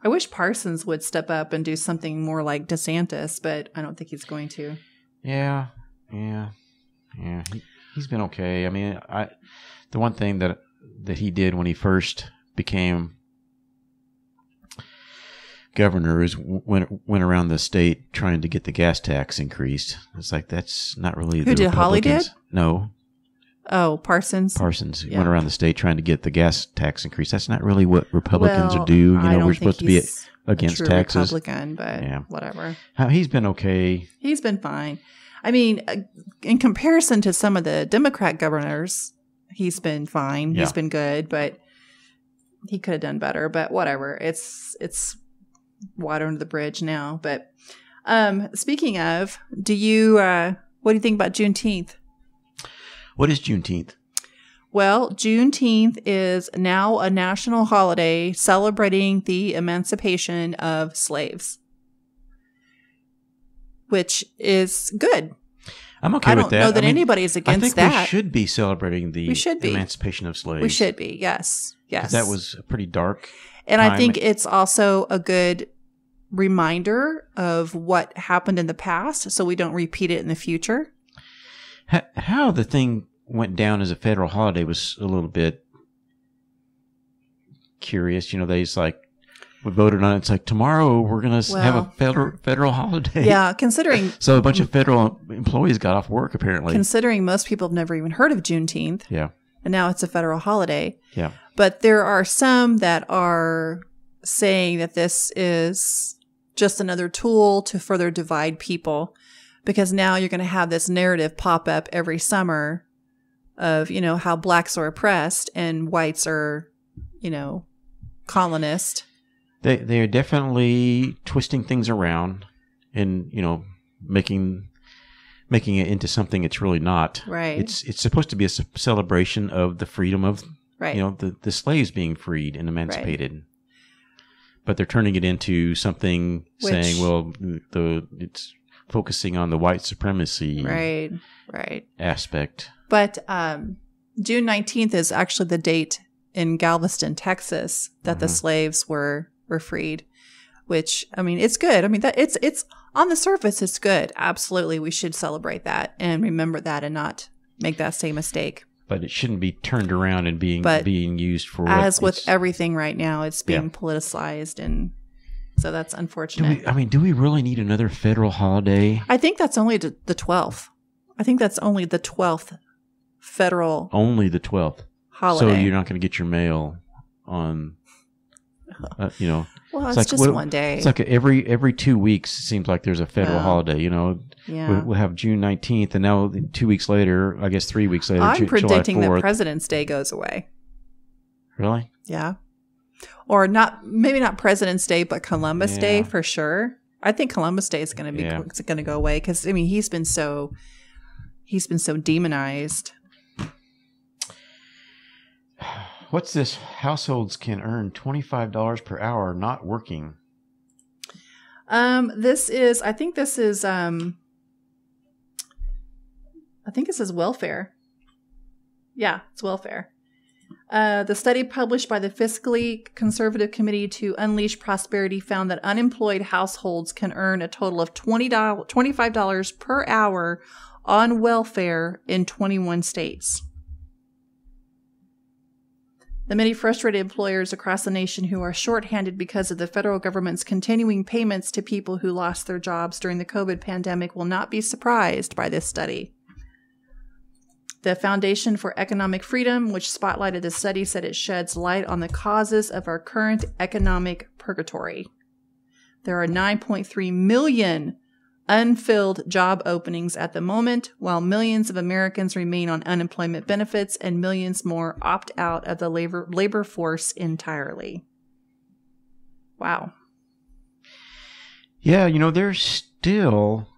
S2: I wish Parsons would step up and do something more like DeSantis, but I don't think he's going to.
S1: Yeah. He's been okay. I mean, the one thing that he did when he first became governor is went around the state trying to get the gas tax increased. It's like, that's not really
S2: Who did? Hawley did?
S1: No.
S2: Oh, Parsons.
S1: Parsons went around the state trying to get the gas tax increase. That's not really what Republicans do. You know, we're supposed to be against
S2: a true
S1: taxes.
S2: Republican, but whatever.
S1: He's been okay.
S2: He's been fine. I mean, in comparison to some of the Democrat governors, he's been fine. Yeah. He's been good, but he could have done better. But whatever. It's water under the bridge now. But speaking of, what do you think about Juneteenth?
S1: What is Juneteenth?
S2: Well, Juneteenth is now a national holiday celebrating the emancipation of slaves, which is good.
S1: I'm okay with that.
S2: I don't know that anybody's against that.
S1: I think we should be celebrating the emancipation of slaves.
S2: We should be, yes. Yes.
S1: That was a pretty dark
S2: And
S1: time.
S2: I think it's also a good reminder of what happened in the past so we don't repeat it in the future.
S1: How the thing went down as a federal holiday was a little bit curious. You know, we voted on it. It's like, tomorrow we're going to have a federal holiday.
S2: Yeah, considering...
S1: So a bunch of federal employees got off work, apparently.
S2: Considering most people have never even heard of Juneteenth.
S1: Yeah.
S2: And now it's a federal holiday.
S1: Yeah.
S2: But there are some that are saying that this is just another tool to further divide people. Because now you're going to have this narrative pop up every summer of, you know, how blacks are oppressed and whites are, you know, colonist.
S1: They're definitely twisting things around and, you know, making it into something it's really not.
S2: Right.
S1: It's supposed to be a celebration of the freedom of, you know, the slaves being freed and emancipated. Right. But they're turning it into something saying, well, it's focusing on the white supremacy aspect.
S2: But June 19th is actually the date in Galveston, Texas, that the slaves were freed, which, I mean, it's good. I mean, that it's on the surface, it's good. Absolutely. We should celebrate that and remember that and not make that same mistake.
S1: But it shouldn't be turned around and being used for
S2: as with everything right now, it's being politicized, and so that's unfortunate.
S1: Do we really need another federal holiday?
S2: I think that's only the 12th. I think that's only the 12th federal.
S1: Only the 12th
S2: holiday.
S1: So you're not going to get your mail on, you know.
S2: Well, it's like, just one day.
S1: It's like every 2 weeks, it seems like there's a federal holiday, you know.
S2: Yeah.
S1: We'll have June 19th, and now 2 weeks later, I guess 3 weeks later,
S2: I'm predicting
S1: July 4th.
S2: that President's Day goes away.
S1: Really?
S2: Yeah. Or maybe not President's Day, but Columbus Day for sure. I think Columbus Day is going to go away because, I mean, he's been so demonized.
S1: What's this? Households can earn $25 per hour not working.
S2: I think this is welfare. Yeah, it's welfare. The study published by the Fiscally Conservative Committee to Unleash Prosperity found that unemployed households can earn a total of $25 per hour on welfare in 21 states. The many frustrated employers across the nation who are shorthanded because of the federal government's continuing payments to people who lost their jobs during the COVID pandemic will not be surprised by this study. The Foundation for Economic Freedom, which spotlighted the study, said it sheds light on the causes of our current economic purgatory. There are 9.3 million unfilled job openings at the moment, while millions of Americans remain on unemployment benefits and millions more opt out of the labor force entirely. Wow.
S1: Yeah, you know, there's still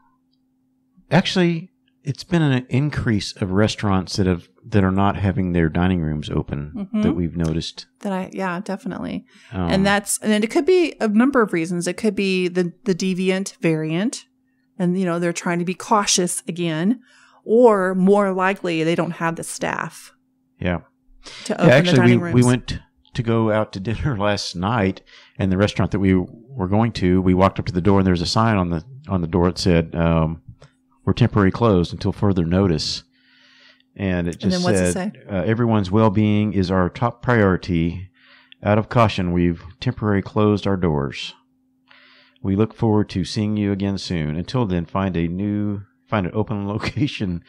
S1: actually it's been an increase of restaurants that are not having their dining rooms open that we've noticed.
S2: Definitely. And it could be a number of reasons. It could be the deviant variant. And, you know, they're trying to be cautious again, or more likely they don't have the staff.
S1: Yeah.
S2: To open the dining rooms.
S1: We went to go out to dinner last night, and the restaurant that we were going to, we walked up to the door, and there's a sign on the door that said, "We're temporarily closed until further notice." And it just
S2: what's it
S1: said,
S2: say?
S1: "Everyone's well-being is our top priority. Out of caution, we've temporarily closed our doors. We look forward to seeing you again soon. Until then, find an open location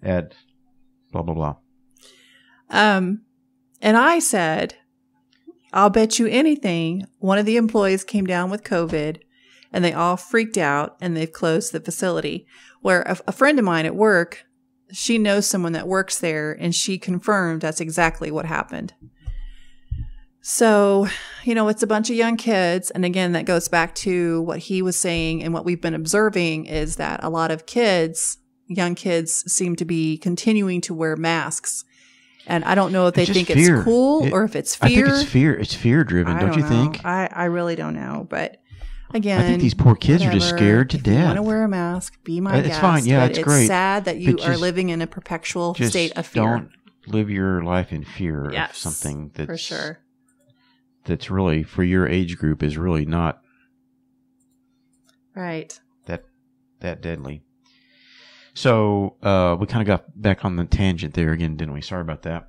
S1: at blah, blah, blah.
S2: And I said, I'll bet you anything one of the employees came down with COVID and they all freaked out and they've closed the facility. Where a friend of mine at work, she knows someone that works there and she confirmed that's exactly what happened. So, it's a bunch of young kids. And again, that goes back to what he was saying and what we've been observing is that a lot of young kids seem to be continuing to wear masks. And I don't know if they think it's cool or if it's fear.
S1: I think it's fear. It's fear driven, don't you think?
S2: I really don't know. But again,
S1: I think these poor kids are just scared to death.
S2: If you want to wear a mask, be my guest.
S1: It's fine. Yeah, it's great.
S2: It's sad that you are living in a perpetual state of fear.
S1: Don't live your life in fear of something that's
S2: for sure.
S1: That's really for your age group is really not
S2: right.
S1: That deadly. So we kind of got back on the tangent there again, didn't we? Sorry about that.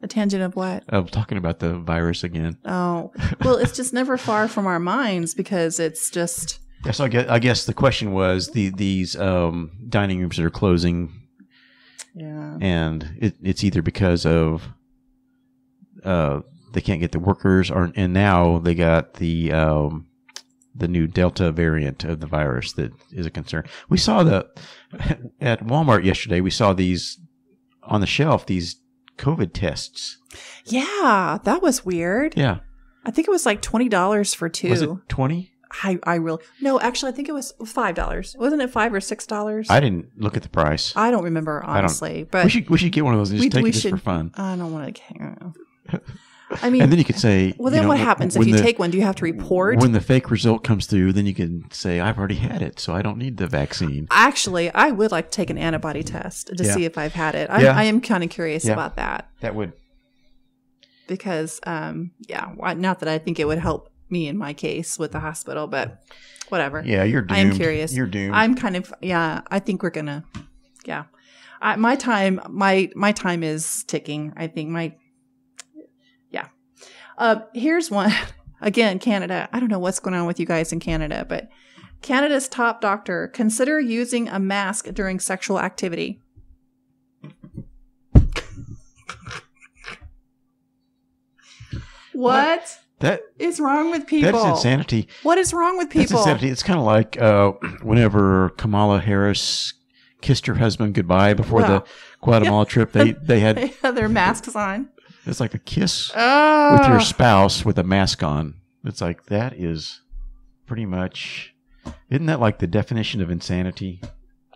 S2: A tangent of what?
S1: Of talking about the virus again.
S2: Oh, well, it's just never far from our minds because it's just.
S1: Yeah, so I guess the question was these dining rooms that are closing.
S2: Yeah.
S1: And it's either because of they can't get the workers, and now they got the new Delta variant of the virus that is a concern. We saw at Walmart yesterday. We saw these on the shelf. These COVID tests.
S2: Yeah, that was weird.
S1: Yeah,
S2: I think it was like $20 for two.
S1: Was it 20?
S2: I really no. Actually, I think it was $5. Wasn't it $5 or $6?
S1: I didn't look at the price.
S2: I don't remember honestly, but
S1: we should get one of those and just take it just for fun.
S2: I don't want to. I mean,
S1: and then you could say,
S2: well, then what happens if you take one? Do you have to report?
S1: When the fake result comes through, then you can say, I've already had it, so I don't need the vaccine.
S2: Actually, I would like to take an antibody test to see if I've had it. I am kind of curious about that.
S1: That would.
S2: Because, not that I think it would help me in my case with the hospital, but whatever.
S1: Yeah, you're doomed.
S2: I am curious.
S1: You're doomed.
S2: I'm kind of, I think we're going to, my time is ticking. I think here's one. Again, Canada. I don't know what's going on with you guys in Canada, but Canada's top doctor, consider using a mask during sexual activity. What is wrong with people?
S1: That's insanity.
S2: What is wrong with people?
S1: That's insanity. It's kind of like whenever Kamala Harris kissed her husband goodbye before the Guatemala trip, they had
S2: their masks on.
S1: It's like a kiss with your spouse with a mask on. It's like that is pretty much, isn't that like the definition of insanity?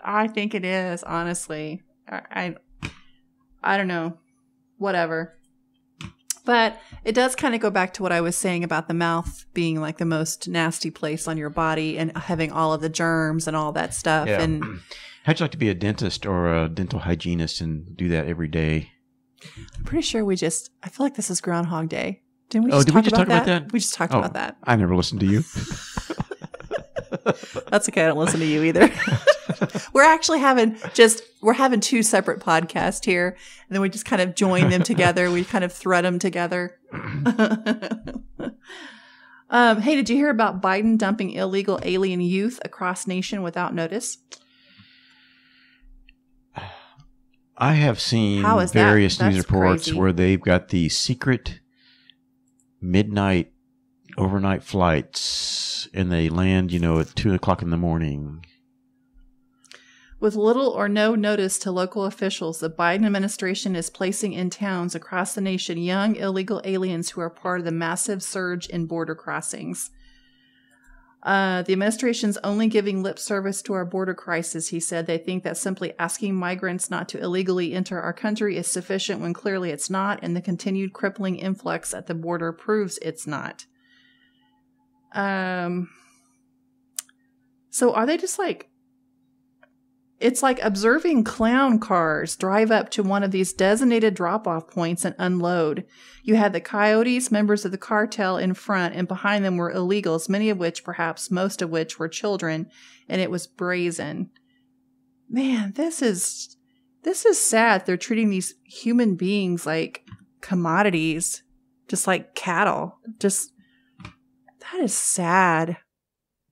S2: I think it is, honestly. I don't know. Whatever. But it does kind of go back to what I was saying about the mouth being like the most nasty place on your body and having all of the germs and all that stuff.
S1: Yeah.
S2: And
S1: how'd you like to be a dentist or a dental hygienist and do that every day?
S2: I'm pretty sure I feel like this is Groundhog Day. Did we just talk about that? We just talked about that.
S1: I never listened to you.
S2: That's okay. I don't listen to you either. We're having two separate podcasts here, and then we just kind of join them together. We kind of thread them together. Hey, did you hear about Biden dumping illegal alien youth across nation without notice?
S1: I have seen various news reports where they've got the secret midnight overnight flights and they land, at 2:00 in the morning.
S2: With little or no notice to local officials, the Biden administration is placing in towns across the nation young illegal aliens who are part of the massive surge in border crossings. The administration's only giving lip service to our border crisis, he said. They think that simply asking migrants not to illegally enter our country is sufficient when clearly it's not, and the continued crippling influx at the border proves it's not. So are they just like... It's like observing clown cars drive up to one of these designated drop-off points and unload. You had the coyotes, members of the cartel, in front, and behind them were illegals, many of which, perhaps most of which, were children, and it was brazen. Man, this is sad. They're treating these human beings like commodities, just like cattle. That is sad.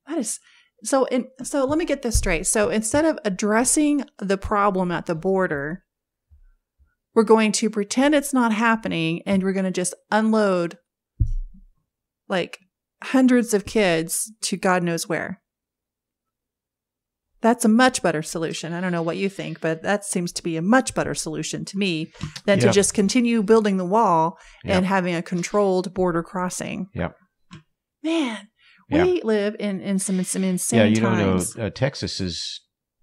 S2: That is... So let me get this straight. So instead of addressing the problem at the border, we're going to pretend it's not happening, and we're going to just unload like hundreds of kids to God knows where. That's a much better solution. I don't know what you think, but that seems to be a much better solution to me than to just continue building the wall and having a controlled border crossing.
S1: Yep.
S2: Man, we live in some insane times.
S1: Don't know, Texas is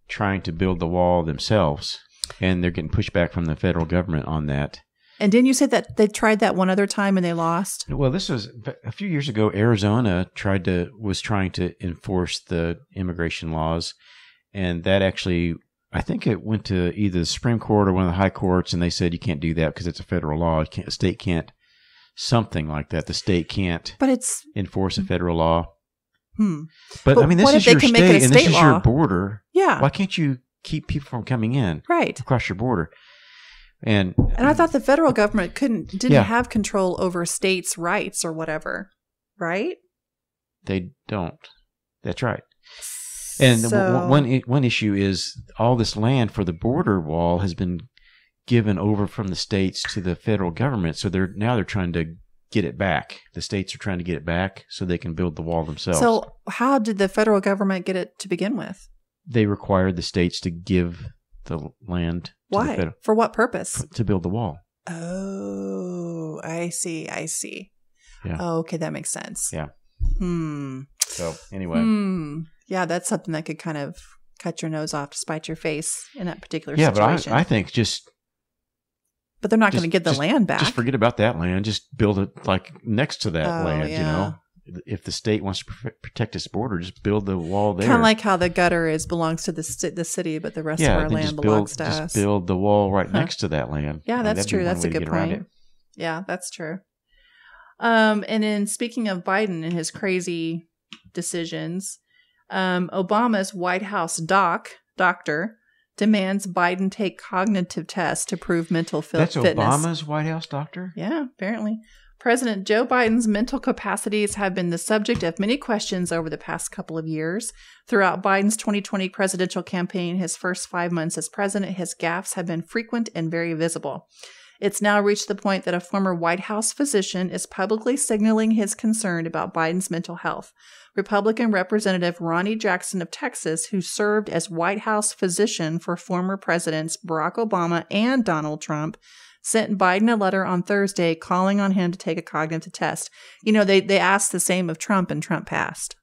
S1: trying to build the wall themselves, and they're getting pushback from the federal government on that.
S2: And didn't you say that they tried that one other time and they lost?
S1: Well, this was a few years ago. Arizona was trying to enforce the immigration laws, and that actually, I think it went to either the Supreme Court or one of the high courts, and they said you can't do that because it's a federal law. A state can't, something like that. The state can't enforce a federal law. But I mean, this is your state, and this is your border.
S2: Yeah.
S1: Why can't you keep people from coming in across your border? And
S2: I thought the federal government didn't have control over states' rights or whatever, right?
S1: They don't. That's right. And one issue is all this land for the border wall has been given over from the states to the federal government. So they're trying to get it back. The states are trying to get it back so they can build the wall themselves.
S2: So how did the federal government get it to begin with?
S1: They required the states to give the land.
S2: Why? For what purpose?
S1: To build the wall.
S2: Oh, I see.
S1: Yeah.
S2: Oh, okay, that makes sense.
S1: Yeah. So anyway.
S2: Yeah, that's something that could kind of cut your nose off to spite your face in that particular
S1: situation.
S2: Yeah,
S1: but I think
S2: But they're not going to get the land back.
S1: Just forget about that land. Just build it like next to that land, you know. If the state wants to protect its border, just build the wall there.
S2: Kind of like how the gutter belongs to the city, but the rest of our land belongs to us.
S1: Just build the wall right next to that land.
S2: Yeah, that's true. That's a good point. Yeah, that's true. And then speaking of Biden and his crazy decisions, Obama's White House doctor demands Biden take cognitive tests to prove mental fitness.
S1: That's Obama's White House doctor?
S2: Yeah, apparently. President Joe Biden's mental capacities have been the subject of many questions over the past couple of years. Throughout Biden's 2020 presidential campaign, his first 5 months as president, his gaffes have been frequent and very visible. It's now reached the point that a former White House physician is publicly signaling his concern about Biden's mental health. Republican Representative Ronnie Jackson of Texas, who served as White House physician for former presidents Barack Obama and Donald Trump, sent Biden a letter on Thursday calling on him to take a cognitive test. You know, they asked the same of Trump, and Trump passed.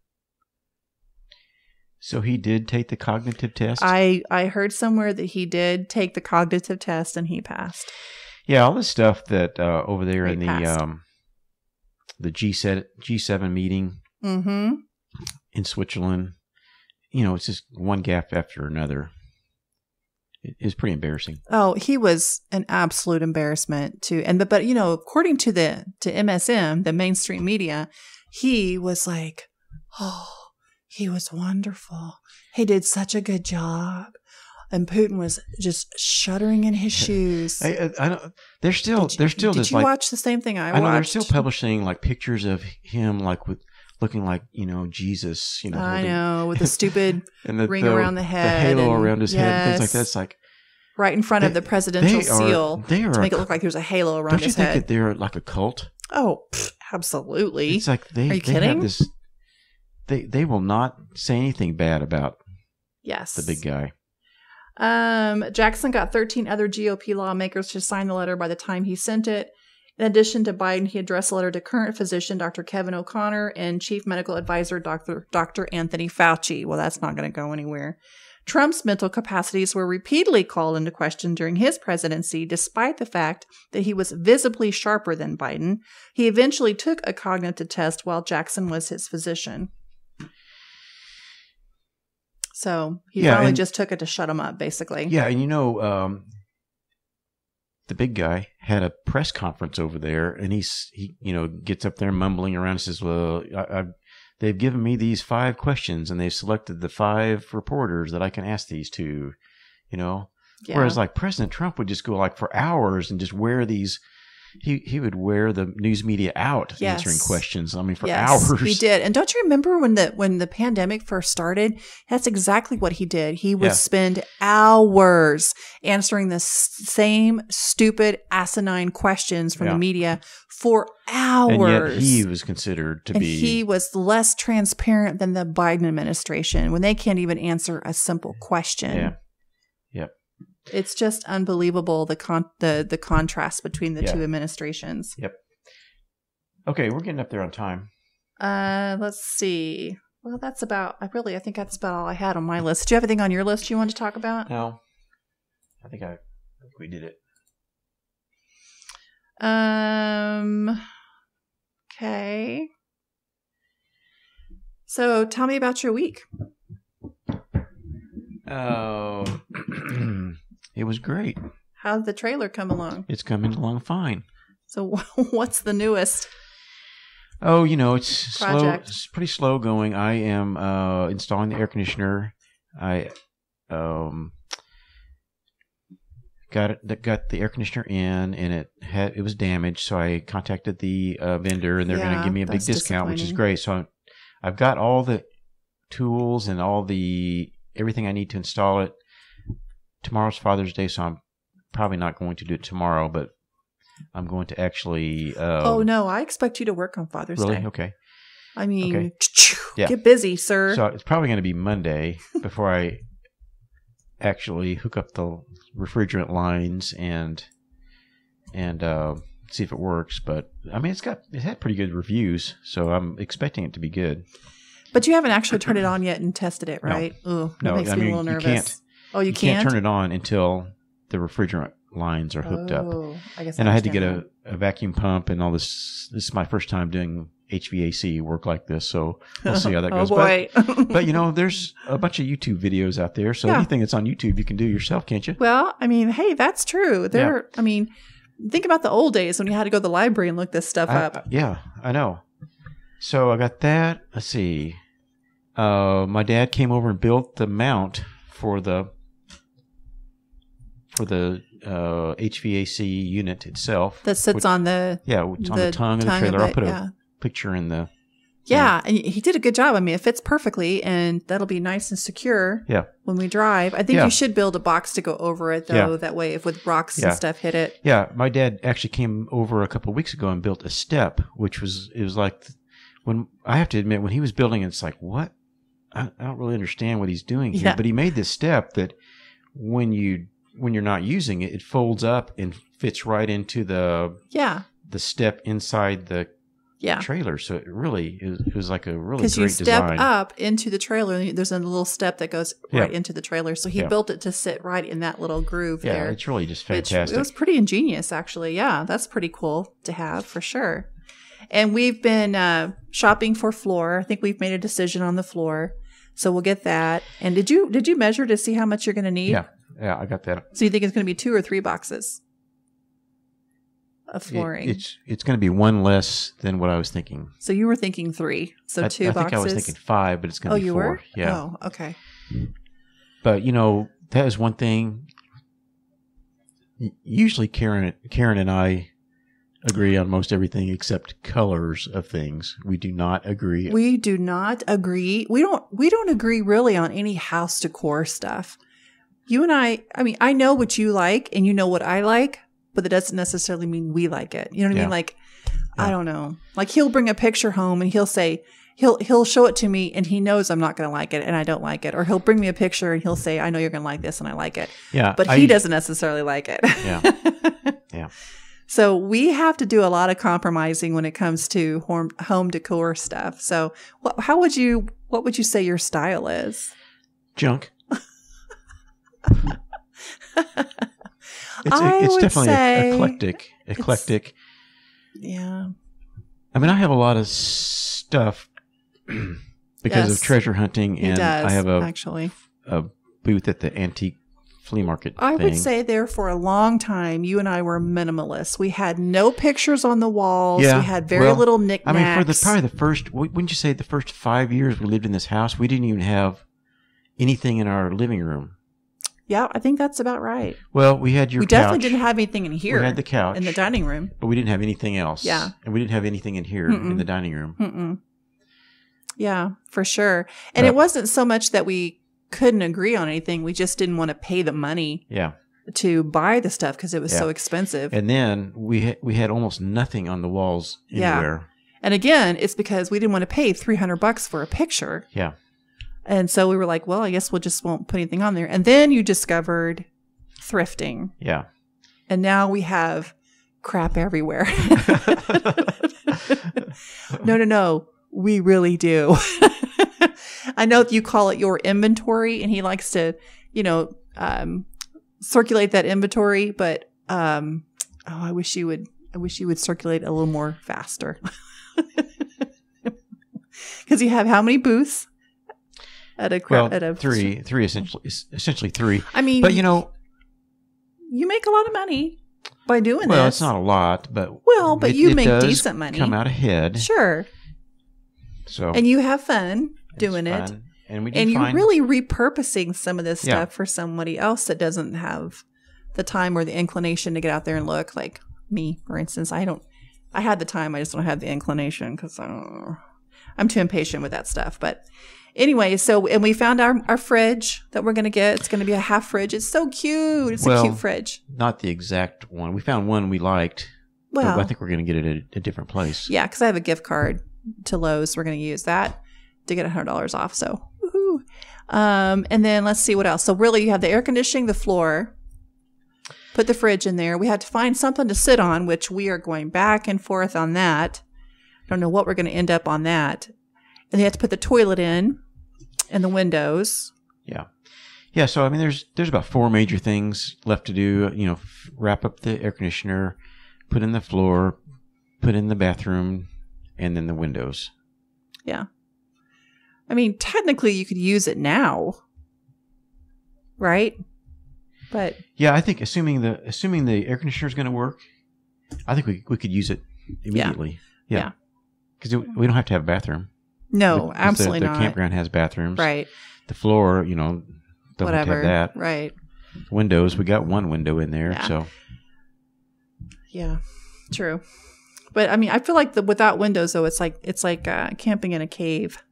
S1: So he did take the cognitive test?
S2: I heard somewhere that he did take the cognitive test, and he passed.
S1: Yeah, all this stuff that over there in the G7 meeting in Switzerland, you know, it's just one gaffe after another. It's pretty embarrassing.
S2: Oh, he was an absolute embarrassment too. But you know, according to MSM, the mainstream media, he was like, oh, he was wonderful. He did such a good job. And Putin was just shuddering in his shoes.
S1: I don't. They're still.
S2: Did you watch the same thing I watched?
S1: I know they're still publishing like pictures of him, like with looking like, you know, Jesus. You know,
S2: I know, with the stupid ring around the head,
S1: the halo around his head, and things like that. It's like
S2: right in front of the presidential seal to make it look like there's a halo around his head.
S1: Don't you think that they're like a cult?
S2: Oh, absolutely.
S1: It's like are you kidding? Have this, they will not say anything bad about the big guy.
S2: Jackson got 13 other GOP lawmakers to sign the letter by the time he sent it. In addition to Biden, he addressed a letter to current physician Dr. Kevin O'Connor and chief medical advisor Dr. Anthony Fauci. Well, that's not going to go anywhere. Trump's mental capacities were repeatedly called into question during his presidency, despite the fact that he was visibly sharper than Biden. He eventually took a cognitive test while Jackson was his physician. So he finally just took it to shut him up, basically.
S1: Yeah, and you know, the big guy had a press conference over there, and he you know, gets up there mumbling around and says, well, they've given me these 5 questions, and they've selected the 5 reporters that I can ask these to, you know. Yeah. Whereas like President Trump would just go like for hours and just wear these he would wear the news media out
S2: Yes.
S1: answering questions. I mean, for
S2: Yes,
S1: hours.
S2: he did. And don't you remember when the pandemic first started? That's exactly what he did. He would
S1: Yeah.
S2: spend hours answering the same stupid, asinine questions from
S1: Yeah.
S2: the media for hours.
S1: And yet he was considered to
S2: And
S1: be.
S2: he was less transparent than the Biden administration when they can't even answer a simple question.
S1: Yeah. Yep.
S2: It's just unbelievable the contrast between the
S1: Yeah.
S2: two administrations.
S1: Yep. Okay, we're getting up there on time.
S2: Let's see. Well, I think that's about all I had on my list. Do you have anything on your list you want to talk about?
S1: No. I think we did it.
S2: Okay. So tell me about your week.
S1: Oh, it was great.
S2: How did the trailer come along?
S1: It's coming along fine.
S2: So what's the newest?
S1: Oh, it's
S2: Project.
S1: slow. It's pretty slow going. I am installing the air conditioner. I got the air conditioner in, and it was damaged. So I contacted the vendor, and they're going to give me a big
S2: that's
S1: discount, which is
S2: disappointing.
S1: great. So I've got all the tools and everything I need to install it. Tomorrow's Father's Day, so I'm probably not going to do it tomorrow, but I'm going to actually.
S2: Oh no, I expect you to work on Father's
S1: Really?
S2: Day.
S1: Okay.
S2: I mean,
S1: Okay. Yeah.
S2: get busy, sir.
S1: So it's probably going to be Monday before I actually hook up the refrigerant lines and see if it works. But I mean, it had pretty good reviews, so I'm expecting it to be good.
S2: But you haven't actually turned it on yet and tested it, right? Ooh, that
S1: No,
S2: makes
S1: I
S2: me
S1: mean,
S2: a little
S1: you
S2: nervous.
S1: can't-
S2: Oh, you
S1: You can't
S2: can't
S1: turn it on until the refrigerant lines are hooked up.
S2: Oh, I guess.
S1: And I had to get
S2: understand
S1: a vacuum pump and all this. This is my first time doing HVAC work like this, so we'll see how that goes.
S2: Oh boy.
S1: But there's a bunch of YouTube videos out there, so
S2: Yeah.
S1: anything that's on YouTube you can do yourself, can't you?
S2: Well, I mean, hey, that's true. I mean, think about the old days when you had to go to the library and look this stuff up.
S1: Yeah, I know. So I got that. Let's see. My dad came over and built the mount for the HVAC unit itself.
S2: That sits on the
S1: It's on the tongue of the trailer. I'll put
S2: yeah.
S1: a picture in the.
S2: Yeah, and he did a good job. I mean, it fits perfectly, and that'll be nice and secure
S1: Yeah.
S2: when we drive. I think
S1: Yeah.
S2: you should build a box to go over it, though.
S1: Yeah.
S2: That way, if with rocks
S1: Yeah.
S2: and stuff hit it.
S1: Yeah, my dad actually came over a couple of weeks ago and built a step, it was like when I have to admit when he was building it, it's like what I don't really understand what he's doing here,
S2: Yeah.
S1: but he made this step that when you're not using it, it folds up and fits right into the step inside the trailer. So it was like a really great
S2: because you step
S1: design.
S2: up into the trailer, and there's a little step that goes
S1: Yeah.
S2: right into the trailer. So he
S1: Yeah.
S2: built it to sit right in that little groove
S1: Yeah,
S2: there.
S1: it's really just
S2: Which
S1: fantastic.
S2: it was pretty ingenious, actually. Yeah, that's pretty cool to have for sure. And we've been shopping for floor. I think we've made a decision on the floor, so we'll get that. And did you measure to see how much you're going to need?
S1: Yeah, I got that.
S2: So you think it's going to be 2 or 3 boxes of flooring?
S1: It's going to be one less than what I was thinking.
S2: So you were thinking 3, so 2
S1: I
S2: boxes.
S1: think I was thinking 5, but it's going to be 4.
S2: you were?
S1: Yeah.
S2: Oh, okay.
S1: But that is one thing. Usually, Karen and I agree on most everything except colors of things. We do not agree.
S2: We do not agree. We don't agree really on any house decor stuff. You and I mean, I know what you like and you know what I like, but that doesn't necessarily mean we like it. You know what I mean? Like, I don't know. Like he'll bring a picture home and he'll say, he'll show it to me and he knows I'm not going to like it and I don't like it. Or he'll bring me a picture and he'll say, I know you're going to like this and I like it.
S1: Yeah.
S2: But he doesn't necessarily like it.
S1: Yeah. Yeah.
S2: So we have to do a lot of compromising when it comes to home decor stuff. So what would you say your style is?
S1: Junk. It's definitely eclectic.
S2: Yeah.
S1: I mean, I have a lot of stuff because of treasure hunting, and I have a booth at the antique flea market
S2: I
S1: thing.
S2: would say there for a long time, you and I were minimalists. We had no pictures on the walls.
S1: Yeah,
S2: We had very little
S1: I
S2: knickknacks.
S1: mean, probably the first, wouldn't you say the first 5 years we lived in this house, we didn't even have anything in our living room.
S2: Yeah, I think that's about right.
S1: Well, we had your
S2: We
S1: couch.
S2: definitely didn't have anything in here.
S1: We had the couch.
S2: In the dining room.
S1: But we didn't have anything else.
S2: Yeah.
S1: And we didn't have anything in here in the dining room.
S2: Mm-mm. Yeah, for sure. And it wasn't so much that we couldn't agree on anything. We just didn't want to pay the money to buy the stuff because it was so expensive.
S1: And then we had almost nothing on the walls anywhere.
S2: And again, it's because we didn't want to pay $300 for a picture.
S1: Yeah.
S2: And so we were like, well, I guess we'll just won't put anything on there. And then you discovered thrifting.
S1: Yeah.
S2: And now we have crap everywhere. No. We really do. I know you call it your inventory, and he likes to, circulate that inventory. But I wish you would circulate a little more faster. Because you have how many booths at a
S1: three essentially three.
S2: I mean,
S1: but
S2: you make a lot of money by doing this.
S1: Well, it's not a lot, but
S2: you make decent money.
S1: Come out ahead,
S2: sure.
S1: So
S2: and you have fun doing it,
S1: and
S2: you're really repurposing some of this stuff for somebody else that doesn't have the time or the inclination to get out there and look. Like me, for instance, I had the time, I just don't have the inclination because I'm too impatient with that stuff. But anyway, and we found our fridge that we're going to get. It's going to be a half fridge. It's so cute. It's a cute fridge.
S1: Not the exact one. We found one we liked.
S2: Well,
S1: but I think we're going to get it at a different place.
S2: Yeah, because I have a gift card to Lowe's. We're going to use that to get $100 off. So, woohoo. And then let's see what else. So really you have the air conditioning, the floor, put the fridge in there. We had to find something to sit on, which we are going back and forth on that. I don't know what we're going to end up on that. And you have to put the toilet in and the windows.
S1: Yeah. Yeah. So, I mean, there's about 4 major things left to do, wrap up the air conditioner, put in the floor, put in the bathroom, and then the windows.
S2: Yeah. I mean, technically you could use it now. Right? But
S1: yeah, I think assuming the air conditioner is going to work, I think we could use it immediately. Yeah. Because we don't have to have a bathroom.
S2: No, absolutely not.
S1: The campground has bathrooms.
S2: Right.
S1: The floor, don't have to have that.
S2: Right.
S1: Windows, we got one window in there, so.
S2: Yeah, true. But I mean, I feel like without windows, though, it's like camping in a cave.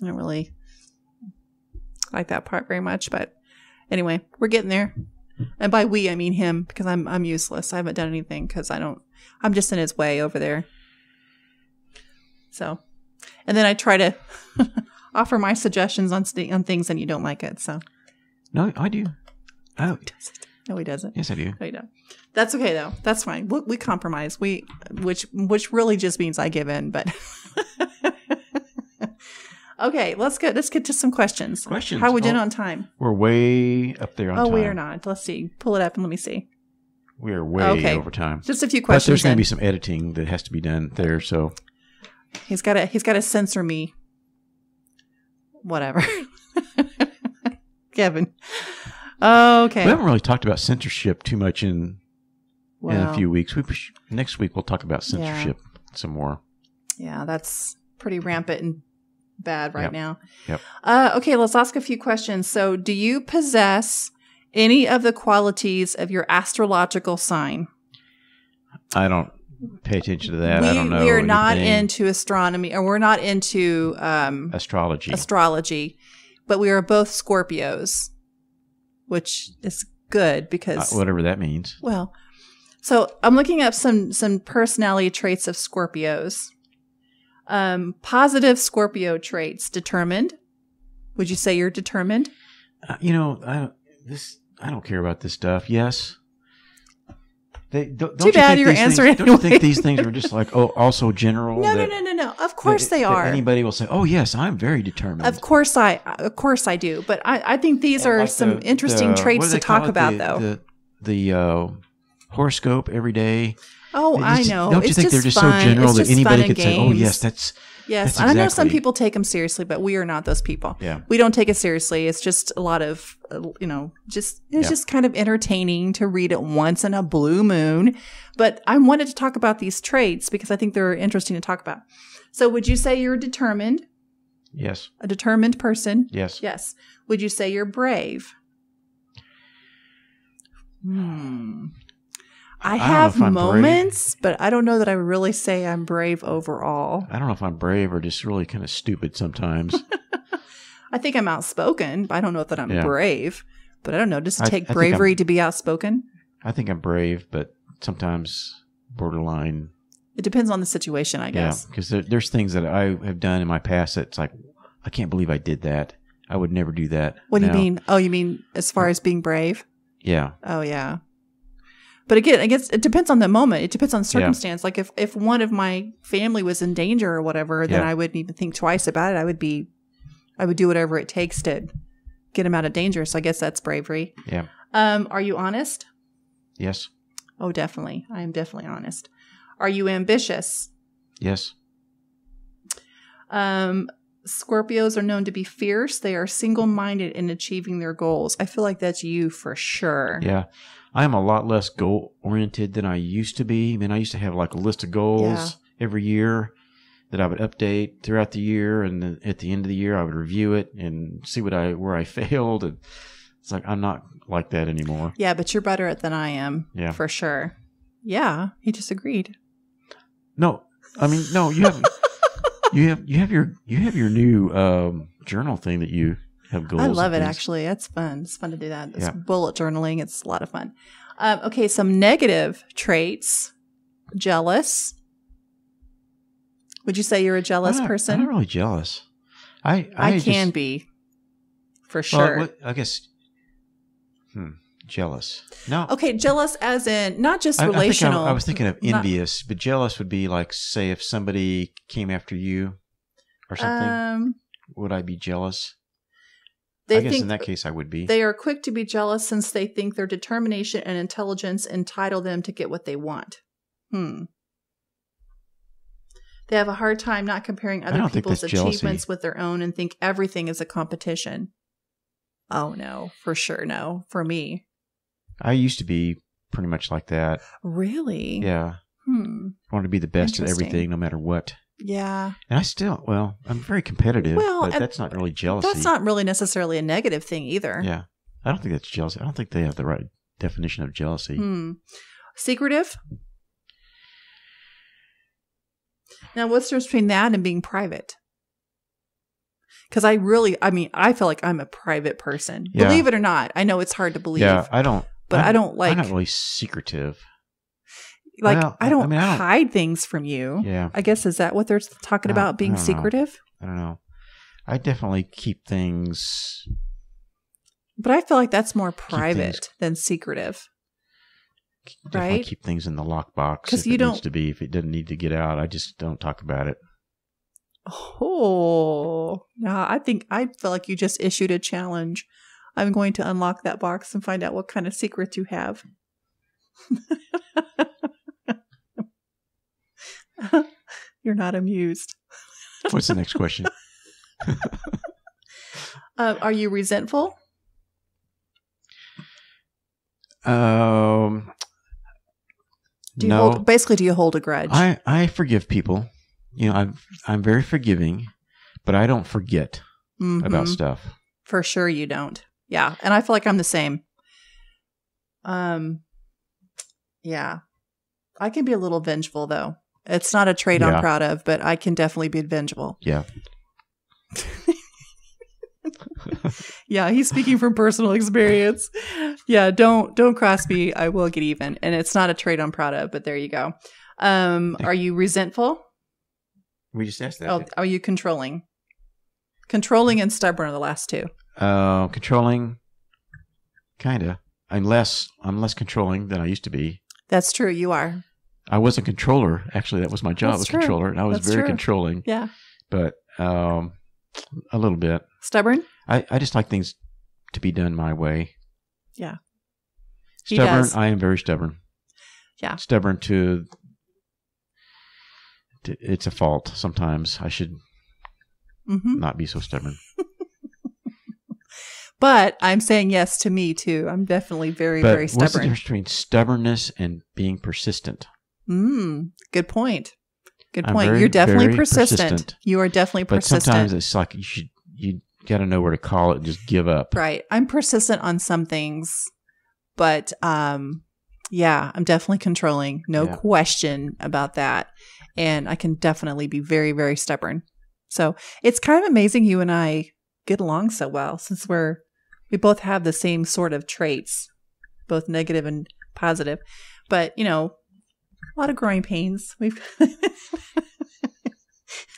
S2: I don't really like that part very much, but anyway, we're getting there. And by we, I mean him, because I'm useless. I haven't done anything because I'm just in his way over there. So, and then I try to offer my suggestions on things, and you don't like it. So,
S1: no, I do. Oh,
S2: no, he doesn't.
S1: Yes, I do.
S2: No, he don't. That's okay though. That's fine. We compromise. Which really just means I give in. But okay, let's get to some questions.
S1: Questions.
S2: How are we doing on time?
S1: We're way up there on time.
S2: Oh, we are not. Let's see. Pull it up and let me see.
S1: We are way over time.
S2: Just a few questions.
S1: But there's going to be some editing that has to be done there. So
S2: he's got to censor me. Whatever, Kevin. Okay.
S1: We haven't really talked about censorship too much in a few weeks. Next week we'll talk about censorship some more.
S2: Yeah, that's pretty rampant and bad right now.
S1: Yep.
S2: Okay, let's ask a few questions. So, do you possess any of the qualities of your astrological sign?
S1: I don't pay attention to that. I don't know.
S2: We are not into astronomy, or we're not into
S1: astrology,
S2: but we are both Scorpios, which is good because
S1: whatever that means.
S2: Well, so I'm looking up some personality traits of Scorpios. Positive Scorpio traits: determined. Would you say you're determined?
S1: I don't care about this stuff. Yes.
S2: Too bad you're answering.
S1: Don't you think these things are just like also general?
S2: No. Of course they are.
S1: Anybody will say, "Oh yes, I'm very determined."
S2: Of course I do. But I think these are like some interesting traits to talk about, though.
S1: The horoscope every day.
S2: Oh, I know.
S1: Don't you think they're just so general that anybody could say, "Oh yes, that's."
S2: Yes, I know some people take them seriously, but we are not those people.
S1: Yeah.
S2: We don't take it seriously. It's just a lot of, just kind of entertaining to read it once in a blue moon. But I wanted to talk about these traits because I think they're interesting to talk about. So would you say you're determined?
S1: Yes.
S2: A determined person?
S1: Yes.
S2: Yes. Would you say you're brave? I have moments, but I don't know that I would really say I'm brave overall.
S1: I don't know if I'm brave or just really kind of stupid sometimes.
S2: I think I'm outspoken, but I don't know that I'm brave. But I don't know. Does it take bravery to be outspoken?
S1: I think I'm brave, but sometimes borderline.
S2: It depends on the situation, I guess.
S1: Yeah, because there's things that I have done in my past that's like, I can't believe I did that. I would never do that.
S2: What do you mean? Oh, you mean as far as being brave?
S1: Yeah.
S2: Oh, yeah. But again, I guess it depends on the moment. It depends on the circumstance. Like if one of my family was in danger or whatever, then I wouldn't even think twice about it. I would do whatever it takes to get him out of danger. So I guess that's bravery.
S1: Yeah.
S2: Are you honest?
S1: Yes.
S2: Oh, definitely. I am definitely honest. Are you ambitious?
S1: Yes.
S2: Scorpios are known to be fierce. They are single-minded in achieving their goals. I feel like that's you for sure.
S1: Yeah. I am a lot less goal-oriented than I used to be. I mean, I used to have like a list of goals every year that I would update throughout the year. And then at the end of the year, I would review it and see where I failed. And it's like, I'm not like that anymore.
S2: Yeah, but you're better at it than I am. Yeah. For sure. Yeah. He just agreed.
S1: No, I mean, no, you have your new journal thing that you have goals.
S2: I love it, actually. That's fun. It's fun to do that. It's bullet journaling. It's a lot of fun. Okay, some negative traits. Jealous. Would you say you're a jealous person?
S1: I'm not really jealous.
S2: I can be, for sure.
S1: Well, I guess, jealous. No.
S2: Okay, jealous as in not just relational.
S1: I was thinking of envious, but jealous would be like, say, if somebody came after you or something. Would I be jealous? I guess in that case I would be.
S2: They are quick to be jealous since they think their determination and intelligence entitle them to get what they want. They have a hard time not comparing other people's achievements with their own and think everything is a competition. Oh, no. For sure, no. For me.
S1: I used to be pretty much like that.
S2: Really?
S1: Yeah. I wanted to be the best at everything, no matter what.
S2: Yeah.
S1: And I'm very competitive, but that's not really jealousy.
S2: That's not really necessarily a negative thing either.
S1: Yeah. I don't think that's jealousy. I don't think they have the right definition of jealousy.
S2: Secretive? Now, what's the difference between that and being private? Because I feel like I'm a private person. Yeah. Believe it or not. I know it's hard to believe.
S1: Yeah, I don't.
S2: But I don't like.
S1: I'm not really secretive.
S2: Like, I don't hide things from you.
S1: Yeah.
S2: I guess, is that what they're talking about, being secretive?
S1: I don't know. I definitely keep things.
S2: But I feel like that's more private than secretive.
S1: Definitely keep things in the lockbox if it needs to be. If it doesn't need to get out, I just don't talk about it.
S2: Oh, no, I feel like you just issued a challenge. I'm going to unlock that box and find out what kind of secrets you have. You're not amused.
S1: What's the next question?
S2: Are you resentful?
S1: No.
S2: Do you hold a grudge?
S1: I forgive people. You know, I'm very forgiving, but I don't forget about stuff.
S2: For sure you don't. Yeah. And I feel like I'm the same. Yeah. I can be a little vengeful, though. It's not a trait I'm proud of, but I can definitely be vengeful.
S1: Yeah.
S2: Yeah, he's speaking from personal experience. Yeah, don't cross me. I will get even. And it's not a trait I'm proud of, but there you go. Are you resentful?
S1: We just asked that.
S2: Oh, are you controlling? Controlling and stubborn are the last two.
S1: Controlling, kind of. I'm less controlling than I used to be.
S2: That's true. You are.
S1: I was a controller. Actually, that was my job. I was controller, and I was very controlling.
S2: Yeah.
S1: But a little bit.
S2: Stubborn?
S1: I just like things to be done my way.
S2: Yeah.
S1: Stubborn. I am very stubborn.
S2: Yeah.
S1: Stubborn to it's a fault. Sometimes I should not be so stubborn.
S2: But I'm saying yes to me too. I'm definitely very, very stubborn.
S1: What's the difference between stubbornness and being persistent?
S2: Good point. Good point. You're definitely persistent. You are definitely persistent.
S1: But sometimes it's like you got to know where to call it and just give up.
S2: Right. I'm persistent on some things, But yeah, I'm definitely controlling. No question about that. And I can definitely be very, very stubborn. So it's kind of amazing you and I get along so well, since we both have the same sort of traits, both negative and positive. But, you know, a lot of growing pains. We've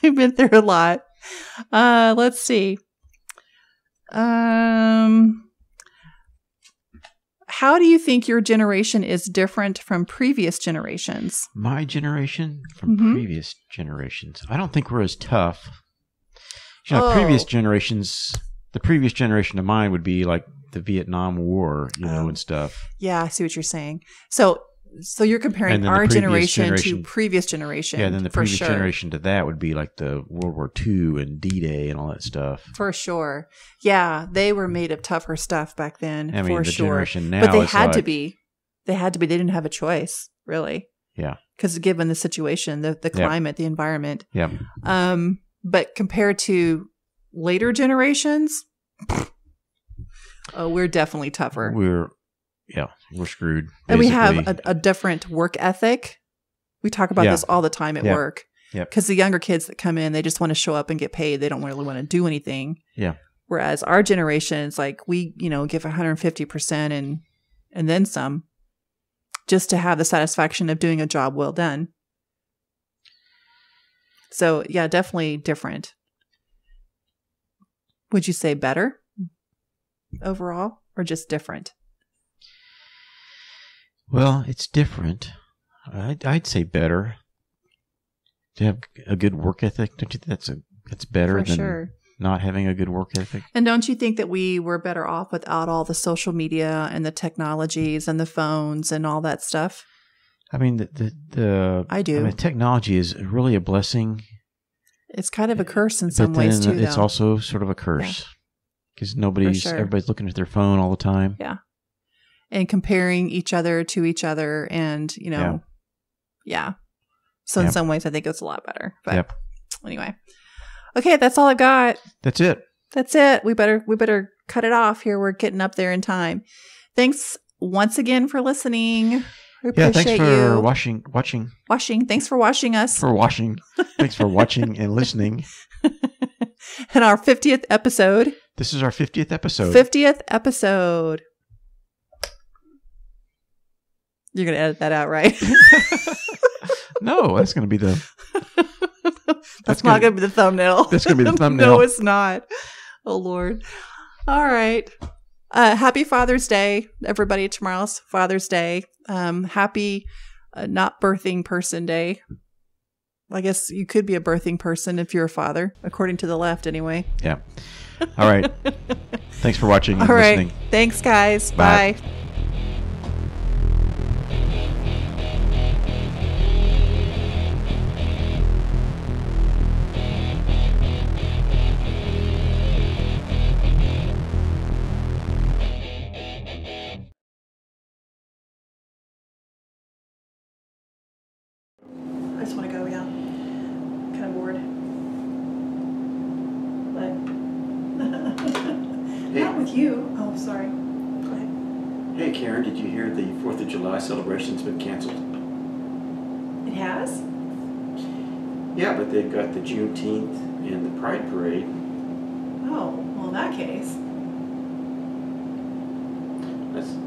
S2: been through a lot. Let's see. How do you think your generation is different from previous generations?
S1: My generation from previous generations. I don't think we're as tough. You know, previous generations, the previous generation of mine would be like the Vietnam War, you know, and stuff.
S2: Yeah, I see what you're saying. So you're comparing our generation to previous generation.
S1: Yeah, then the previous generation to that would be like the World War II and D-Day and all that stuff.
S2: For sure. Yeah, they were made of tougher stuff back then,
S1: I mean,
S2: for
S1: the
S2: sure.
S1: generation now
S2: but they
S1: is
S2: had
S1: like,
S2: to be. They had to be. They didn't have a choice, really.
S1: Yeah.
S2: Because given the situation, the climate, the environment.
S1: Yeah.
S2: But compared to later generations, we're definitely tougher.
S1: We're screwed. Basically.
S2: And we have a different work ethic. We talk about this all the time at work.
S1: Yeah.
S2: Because the younger kids that come in, they just want to show up and get paid. They don't really want to do anything.
S1: Yeah.
S2: Whereas our generation is like, we, you know, give 150% and then some, just to have the satisfaction of doing a job well done. So yeah, definitely different. Would you say better overall or just different?
S1: Well, it's different. I'd say better. To have a good work ethic, don't you think that's better than not having a good work ethic?
S2: And don't you think that we were better off without all the social media and the technologies and the phones and all that stuff?
S1: I mean,
S2: I do.
S1: I mean, technology is really a blessing.
S2: It's kind of a curse in some ways too.
S1: It's also sort of a curse because everybody's looking at their phone all the time.
S2: Yeah. And comparing each other to each other, and you know, So in some ways, I think it's a lot better. But anyway, okay, that's all I got.
S1: That's it.
S2: That's it. We better cut it off here. We're getting up there in time. Thanks once again for listening. We appreciate
S1: thanks for
S2: you.
S1: watching.
S2: Thanks for watching us.
S1: Thanks for watching and listening.
S2: And our 50th episode.
S1: This is our 50th episode.
S2: 50th episode. You're going to edit that out, right?
S1: No, that's going to be
S2: that's not going to be the thumbnail.
S1: That's going to be the thumbnail.
S2: No, it's not. Oh, Lord. All right. Happy Father's Day, everybody. Tomorrow's Father's Day. Happy not birthing person day. I guess you could be a birthing person if you're a father, according to the left anyway.
S1: Yeah. All right. Thanks for watching and listening.
S2: Thanks, guys. Bye. I just want to go, yeah. Kind of bored. But not with you. Oh, sorry. Go ahead.
S1: Hey, Karen, did you hear the 4th of July celebration's been canceled?
S2: It has?
S1: Yeah, but they've got the Juneteenth and the Pride Parade.
S2: Oh, well, in that case.
S1: Let's do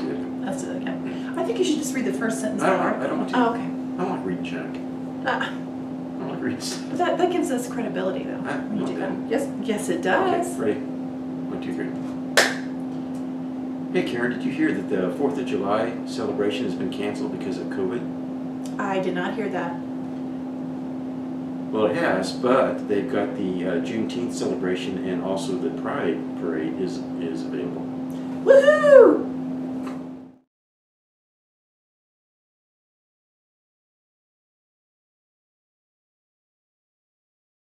S1: it.
S2: Let's do it again. I think you should just read the first sentence.
S1: I don't want to.
S2: Oh, okay.
S1: I don't like reading junk. I don't like reading stuff.
S2: But that gives us credibility, though. When you do that. Yes, it does.
S1: Okay, ready? 1, 2, 3. Hey, Karen, did you hear that the 4th of July celebration has been canceled because of COVID?
S2: I did not hear that.
S1: Well, it has, but they've got the Juneteenth celebration and also the Pride Parade is available.
S2: Woohoo!